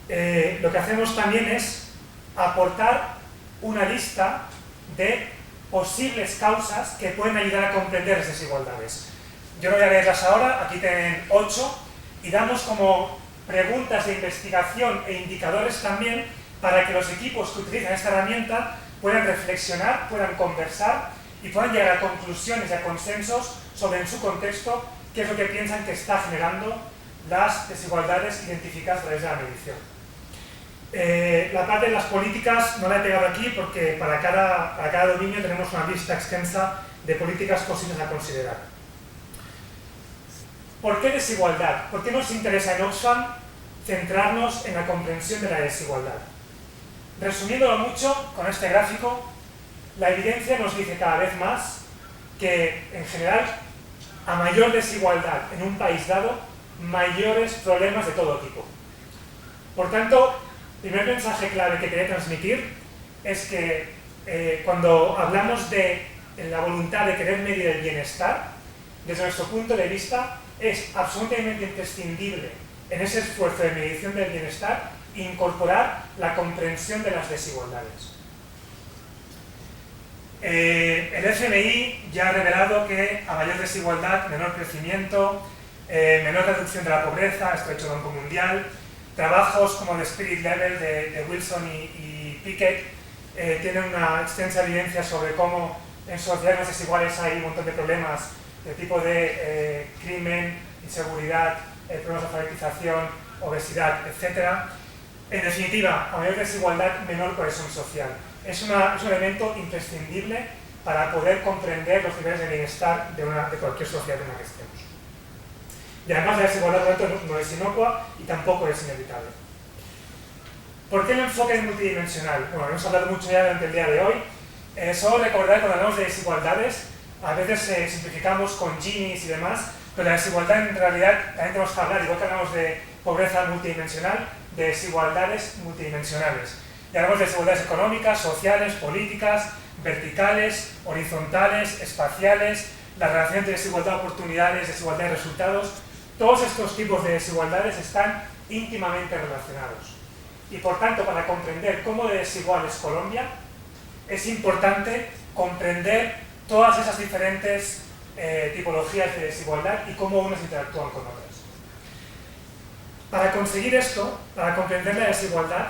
S5: lo que hacemos también es aportar una lista de posibles causas que pueden ayudar a comprender las desigualdades. Yo no voy a leerlas ahora, aquí tienen 8, y damos como preguntas de investigación e indicadores también para que los equipos que utilizan esta herramienta puedan reflexionar, puedan conversar y puedan llegar a conclusiones y a consensos sobre en su contexto qué es lo que piensan que está generando las desigualdades identificadas a través de la medición. La parte de las políticas no la he pegado aquí porque para cada dominio tenemos una lista extensa de políticas posibles a considerar. ¿Por qué desigualdad? ¿Por qué nos interesa en Oxfam centrarnos en la comprensión de la desigualdad? Resumiéndolo mucho, con este gráfico, la evidencia nos dice cada vez más que, en general, a mayor desigualdad en un país dado, mayores problemas de todo tipo. Por tanto, el primer mensaje clave que quería transmitir es que cuando hablamos de la voluntad de querer medir el bienestar, desde nuestro punto de vista, es absolutamente imprescindible en ese esfuerzo de medición del bienestar incorporar la comprensión de las desigualdades. El FMI ya ha revelado que a mayor desigualdad, menor crecimiento, menor reducción de la pobreza, esto ha hecho el Banco Mundial. Trabajos como el Spirit Level de Wilson y Pickett tienen una extensa evidencia sobre cómo en sociedades más desiguales hay un montón de problemas de tipo de crimen, inseguridad, problemas de alfabetización, obesidad, etc. En definitiva, a mayor desigualdad, menor cohesión social. Es un elemento imprescindible para poder comprender los niveles de bienestar de cualquier sociedad en la que estemos. Y además la desigualdad no es inocua y tampoco es inevitable. ¿Por qué el enfoque es multidimensional? Bueno, hemos hablado mucho ya durante el día de hoy. Solo recordar que cuando hablamos de desigualdades, a veces simplificamos con Ginis y demás, pero la desigualdad en realidad también tenemos que hablar, igual que hablamos de pobreza multidimensional, de desigualdades multidimensionales. Y hablamos de desigualdades económicas, sociales, políticas, verticales, horizontales, espaciales, la relación entre desigualdad de oportunidades, desigualdad de resultados. Todos estos tipos de desigualdades están íntimamente relacionados. Y por tanto, para comprender cómo de desigual es Colombia, es importante comprender todas esas diferentes tipologías de desigualdad y cómo unas interactúan con otras. Para conseguir esto, para comprender la desigualdad,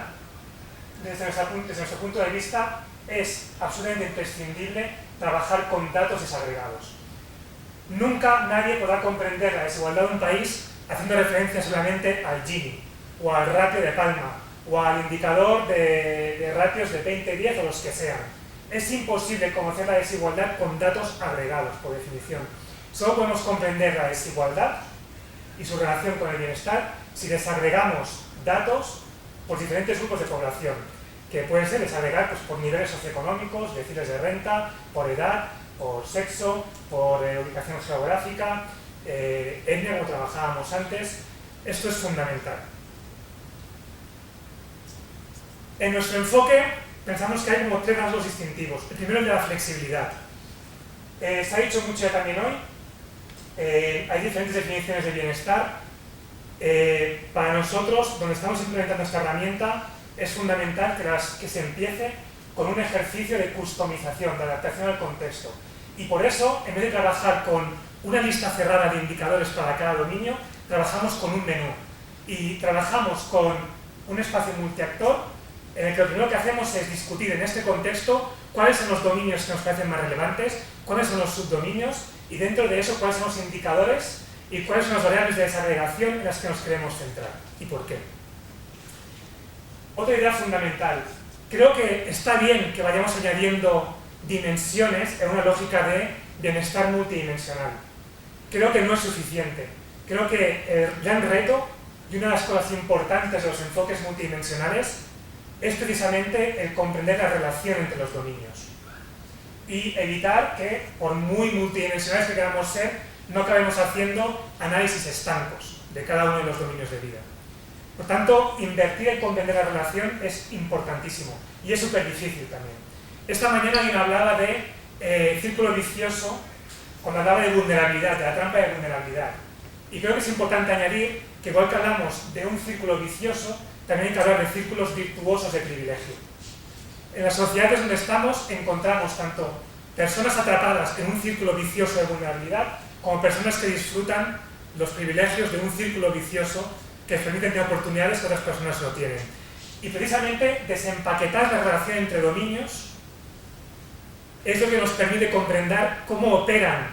S5: desde nuestro punto de vista, es absolutamente imprescindible trabajar con datos desagregados. Nunca nadie podrá comprender la desigualdad de un país haciendo referencia solamente al Gini, o al ratio de Palma, o al indicador de ratios de 20-10 o los que sean. Es imposible conocer la desigualdad con datos agregados, por definición. Solo podemos comprender la desigualdad y su relación con el bienestar si desagregamos datos por diferentes grupos de población, que pueden ser desagregar pues, por niveles socioeconómicos, deciles de renta, por edad, por sexo, por ubicación geográfica, etnia, como trabajábamos antes. Esto es fundamental. En nuestro enfoque pensamos que hay como 3 rasgos distintivos. El primero es el de la flexibilidad. Se ha dicho mucho ya también hoy, hay diferentes definiciones de bienestar. Para nosotros, donde estamos implementando esta herramienta, es fundamental que se empiece con un ejercicio de customización, de adaptación al contexto. Y por eso, en vez de trabajar con una lista cerrada de indicadores para cada dominio, trabajamos con un menú. Y trabajamos con un espacio multiactor en el que lo primero que hacemos es discutir en este contexto cuáles son los dominios que nos parecen más relevantes, cuáles son los subdominios y dentro de eso cuáles son los indicadores y cuáles son las variables de desagregación en las que nos queremos centrar y por qué. Otra idea fundamental. Creo que está bien que vayamos añadiendo dimensiones en una lógica de bienestar multidimensional. Creo que no es suficiente. Creo que el gran reto y una de las cosas importantes de los enfoques multidimensionales es precisamente el comprender la relación entre los dominios y evitar que, por muy multidimensionales que queramos ser, no acabemos haciendo análisis estancos de cada uno de los dominios de vida. Por tanto, invertir en comprender la relación es importantísimo y es súper difícil también. Esta mañana alguien hablaba de círculo vicioso cuando hablaba de vulnerabilidad, de la trampa de vulnerabilidad. Y creo que es importante añadir que igual que hablamos de un círculo vicioso, también hay que hablar de círculos virtuosos de privilegio. En las sociedades donde estamos encontramos tanto personas atrapadas en un círculo vicioso de vulnerabilidad como personas que disfrutan los privilegios de un círculo vicioso que les permiten tener oportunidades que otras personas no tienen. Y precisamente desempaquetar la relación entre dominios es lo que nos permite comprender cómo operan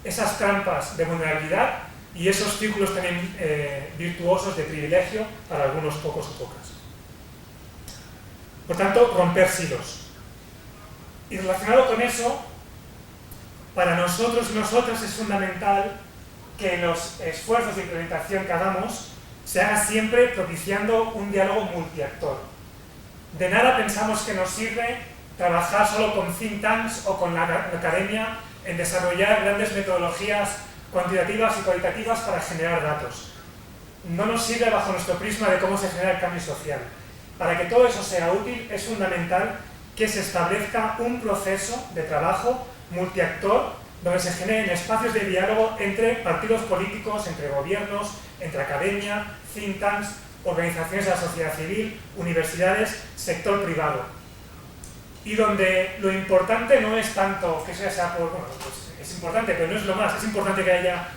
S5: esas trampas de vulnerabilidad y esos círculos también virtuosos de privilegio para algunos pocos o pocas. Por tanto, romper silos. Y relacionado con eso, para nosotros y nosotras es fundamental que los esfuerzos de implementación que hagamos se haga siempre propiciando un diálogo multiactor. De nada pensamos que nos sirve trabajar solo con think tanks o con la academia en desarrollar grandes metodologías cuantitativas y cualitativas para generar datos. No nos sirve bajo nuestro prisma de cómo se genera el cambio social. Para que todo eso sea útil es fundamental que se establezca un proceso de trabajo multiactor donde se generen espacios de diálogo entre partidos políticos, entre gobiernos, entre academia, think tanks, organizaciones de la sociedad civil, universidades, sector privado. Y donde lo importante no es tanto que eso sea por... Bueno, pues es importante, pero no es lo más. Es importante que haya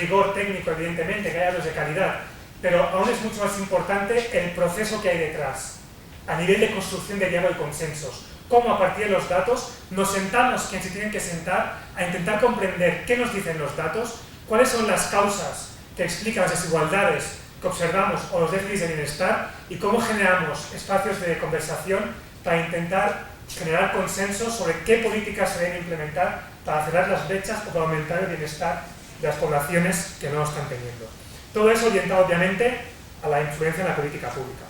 S5: rigor técnico, evidentemente, que haya datos de calidad. Pero aún es mucho más importante el proceso que hay detrás, a nivel de construcción de diálogo y consensos. Cómo a partir de los datos nos sentamos, quienes se tienen que sentar, a intentar comprender qué nos dicen los datos, cuáles son las causas que explican las desigualdades que observamos o los déficits de bienestar y cómo generamos espacios de conversación para intentar generar consensos sobre qué políticas se deben implementar para cerrar las brechas o para aumentar el bienestar de las poblaciones que no lo están teniendo. Todo eso orientado obviamente a la influencia en la política pública.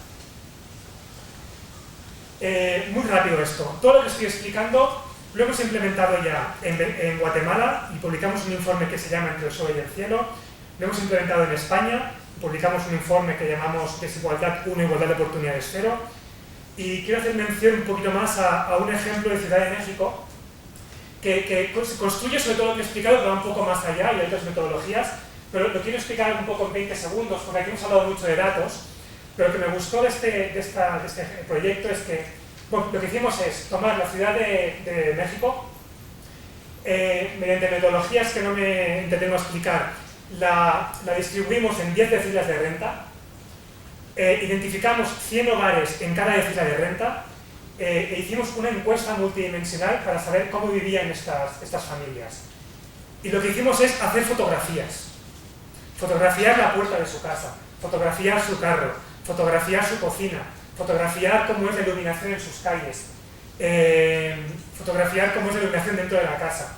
S5: Muy rápido esto. Todo lo que estoy explicando lo hemos implementado ya en Guatemala y publicamos un informe que se llama Entre el Sol y el Cielo. Lo hemos implementado en España, publicamos un informe que llamamos Desigualdad 1, Igualdad de Oportunidades 0. Y quiero hacer mención un poquito más a un ejemplo de Ciudad de México que construye sobre todo lo que he explicado, pero va un poco más allá y hay otras metodologías, pero lo quiero explicar un poco en 20 segundos, porque aquí hemos hablado mucho de datos, pero lo que me gustó de este proyecto es que bueno, lo que hicimos es tomar la Ciudad de México, mediante metodologías que no me entretengo a explicar, la distribuimos en 10 deciles de renta, identificamos 100 hogares en cada decila de renta e hicimos una encuesta multidimensional para saber cómo vivían estas familias. Y lo que hicimos es hacer fotografías. Fotografiar la puerta de su casa, fotografiar su carro, fotografiar su cocina, fotografiar cómo es la iluminación en sus calles, fotografiar cómo es la iluminación dentro de la casa.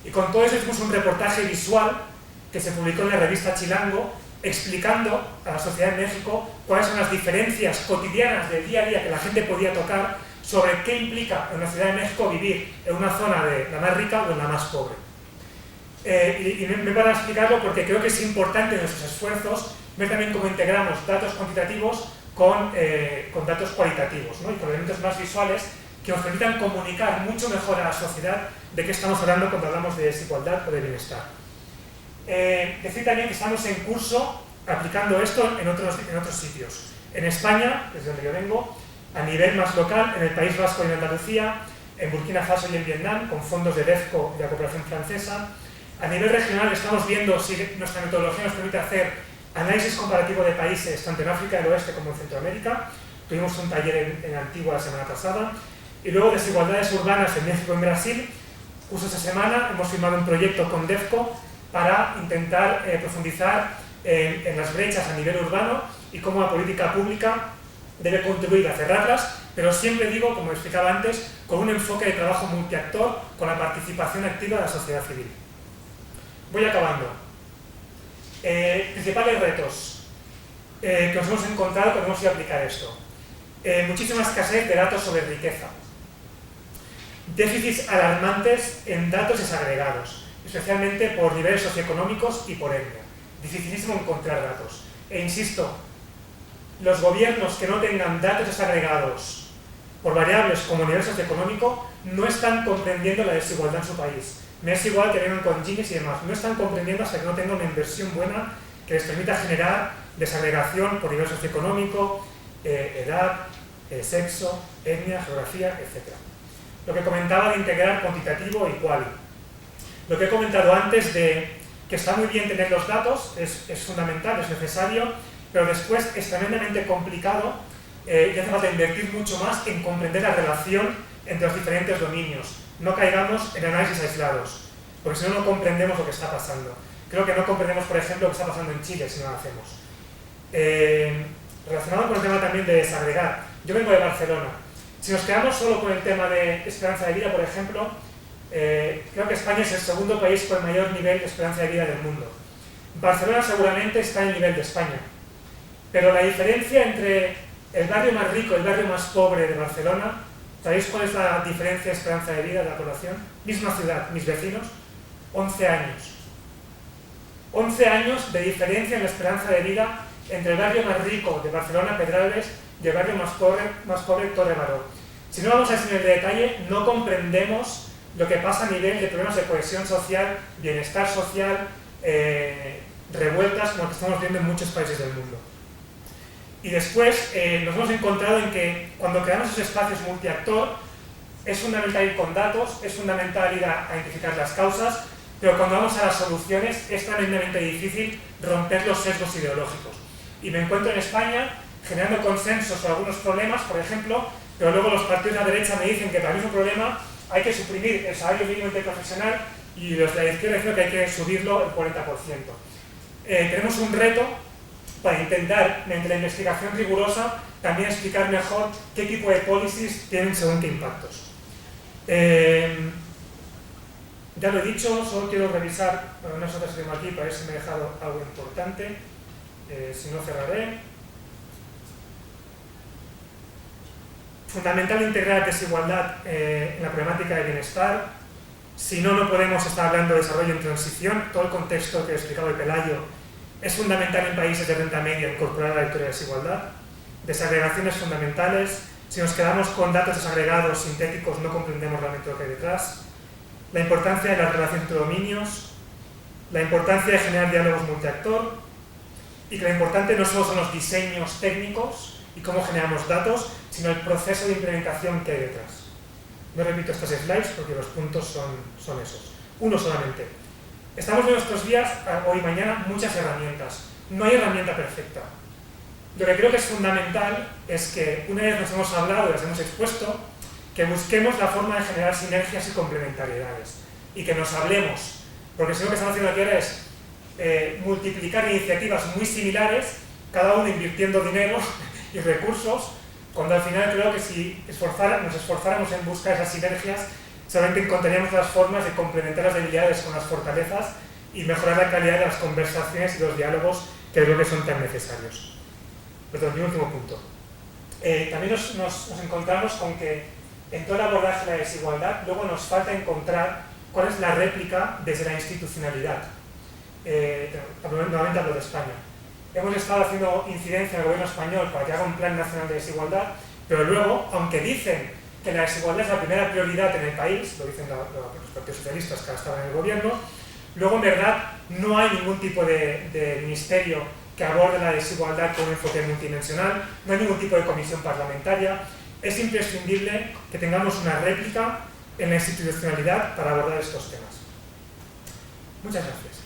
S5: Y con todo eso hicimos un reportaje visual que se publicó en la revista Chilango, explicando a la sociedad de México cuáles son las diferencias cotidianas del día a día que la gente podía tocar sobre qué implica en la Ciudad de México vivir en una zona de la más rica o en la más pobre. Y me van a explicarlo porque creo que es importante en nuestros esfuerzos ver también cómo integramos datos cuantitativos con datos cualitativos, ¿no? Y con elementos más visuales que nos permitan comunicar mucho mejor a la sociedad de qué estamos hablando cuando hablamos de desigualdad o de bienestar. Decir también que estamos en curso aplicando esto en otros sitios. En España, desde donde yo vengo, a nivel más local, en el País Vasco y en Andalucía, en Burkina Faso y en Vietnam, con fondos de DEFCO y de la cooperación francesa. A nivel regional estamos viendo si nuestra metodología nos permite hacer análisis comparativo de países, tanto en África del Oeste como en Centroamérica. Tuvimos un taller en Antigua la semana pasada. Y luego desigualdades urbanas en México y en Brasil. Justo esta semana hemos firmado un proyecto con DEFCO para intentar profundizar en las brechas a nivel urbano y cómo la política pública debe contribuir a cerrarlas, pero siempre digo, como explicaba antes, con un enfoque de trabajo multiactor, con la participación activa de la sociedad civil. Voy acabando. Principales retos que nos hemos encontrado cuando hemos ido a aplicar esto. Muchísima escasez de datos sobre riqueza. Déficits alarmantes en datos desagregados, especialmente por niveles socioeconómicos y por etnia. Dificilísimo encontrar datos. E insisto, los gobiernos que no tengan datos desagregados por variables como nivel socioeconómico no están comprendiendo la desigualdad en su país. Me es igual que vengan con Gini y demás. No están comprendiendo hasta que no tengan una inversión buena que les permita generar desagregación por nivel socioeconómico, edad, sexo, etnia, geografía, etc. Lo que comentaba de integrar cuantitativo y quali. Lo que he comentado antes de que está muy bien tener los datos, es fundamental, es necesario, pero después es tremendamente complicado y hace falta invertir mucho más en comprender la relación entre los diferentes dominios. No caigamos en análisis aislados, porque si no, no comprendemos lo que está pasando. Creo que no comprendemos, por ejemplo, lo que está pasando en Chile si no lo hacemos. Relacionado con el tema también de desagregar, yo vengo de Barcelona. Si nos quedamos solo con el tema de esperanza de vida, por ejemplo, creo que España es el segundo país con el mayor nivel de esperanza de vida del mundo. Barcelona seguramente está en el nivel de España, pero la diferencia entre el barrio más rico y el barrio más pobre de Barcelona, ¿sabéis cuál es la diferencia de esperanza de vida de la población? Misma ciudad, mis vecinos, 11 años. 11 años de diferencia en la esperanza de vida entre el barrio más rico de Barcelona, Pedralbes, y el barrio más pobre, Torre Baró. Si no vamos a ese nivel de detalle, no comprendemos lo que pasa a nivel de problemas de cohesión social, bienestar social, revueltas, como que estamos viendo en muchos países del mundo. Y después nos hemos encontrado en que cuando creamos esos espacios multiactor, es fundamental ir con datos, es fundamental ir a identificar las causas, pero cuando vamos a las soluciones es tremendamente difícil romper los sesgos ideológicos. Y me encuentro en España generando consensos sobre algunos problemas, por ejemplo, pero luego los partidos de la derecha me dicen que para el mismo problema hay que suprimir el salario mínimo interprofesional y los de la izquierda dicen que hay que subirlo el 40%. Tenemos un reto para intentar, mediante la investigación rigurosa, también explicar mejor qué tipo de policies tienen según qué impactos. Ya lo he dicho, solo quiero revisar unas notas que tengo aquí para ver si me he dejado algo importante. Si no, cerraré. Fundamental integrar desigualdad en la problemática de bienestar. Si no, no podemos estar hablando de desarrollo en transición. Todo el contexto que he explicado de Pelayo es fundamental en países de renta media incorporar la lectura de desigualdad. Desagregaciones fundamentales. Si nos quedamos con datos desagregados, sintéticos, no comprendemos realmente lo que hay detrás. La importancia de las relaciones entre dominios. La importancia de generar diálogos multiactor. Y que lo importante no solo son los diseños técnicos y cómo generamos datos, sino el proceso de implementación que hay detrás. No repito estas slides porque los puntos son esos. Uno solamente. Estamos viendo estos días, hoy y mañana, muchas herramientas. No hay herramienta perfecta. Lo que creo que es fundamental es que, una vez nos hemos hablado y las hemos expuesto, que busquemos la forma de generar sinergias y complementariedades. Y que nos hablemos. Porque si no, lo que estamos haciendo aquí ahora es multiplicar iniciativas muy similares, cada uno invirtiendo dinero y recursos, cuando al final creo que si nos esforzáramos en buscar esas sinergias, solamente encontraríamos las formas de complementar las debilidades con las fortalezas y mejorar la calidad de las conversaciones y los diálogos que creo que son tan necesarios. Perdón, mi último punto. También nos encontramos con que en todo el abordaje de la desigualdad luego nos falta encontrar cuál es la réplica desde la institucionalidad. Nuevamente hablo de España. Hemos estado haciendo incidencia en el gobierno español para que haga un plan nacional de desigualdad, pero luego, aunque dicen que la desigualdad es la primera prioridad en el país, lo dicen los partidos socialistas que ahora estaban en el gobierno, luego en verdad no hay ningún tipo de ministerio que aborde la desigualdad con un enfoque multidimensional, no hay ningún tipo de comisión parlamentaria. Es imprescindible que tengamos una réplica en la institucionalidad para abordar estos temas. Muchas gracias.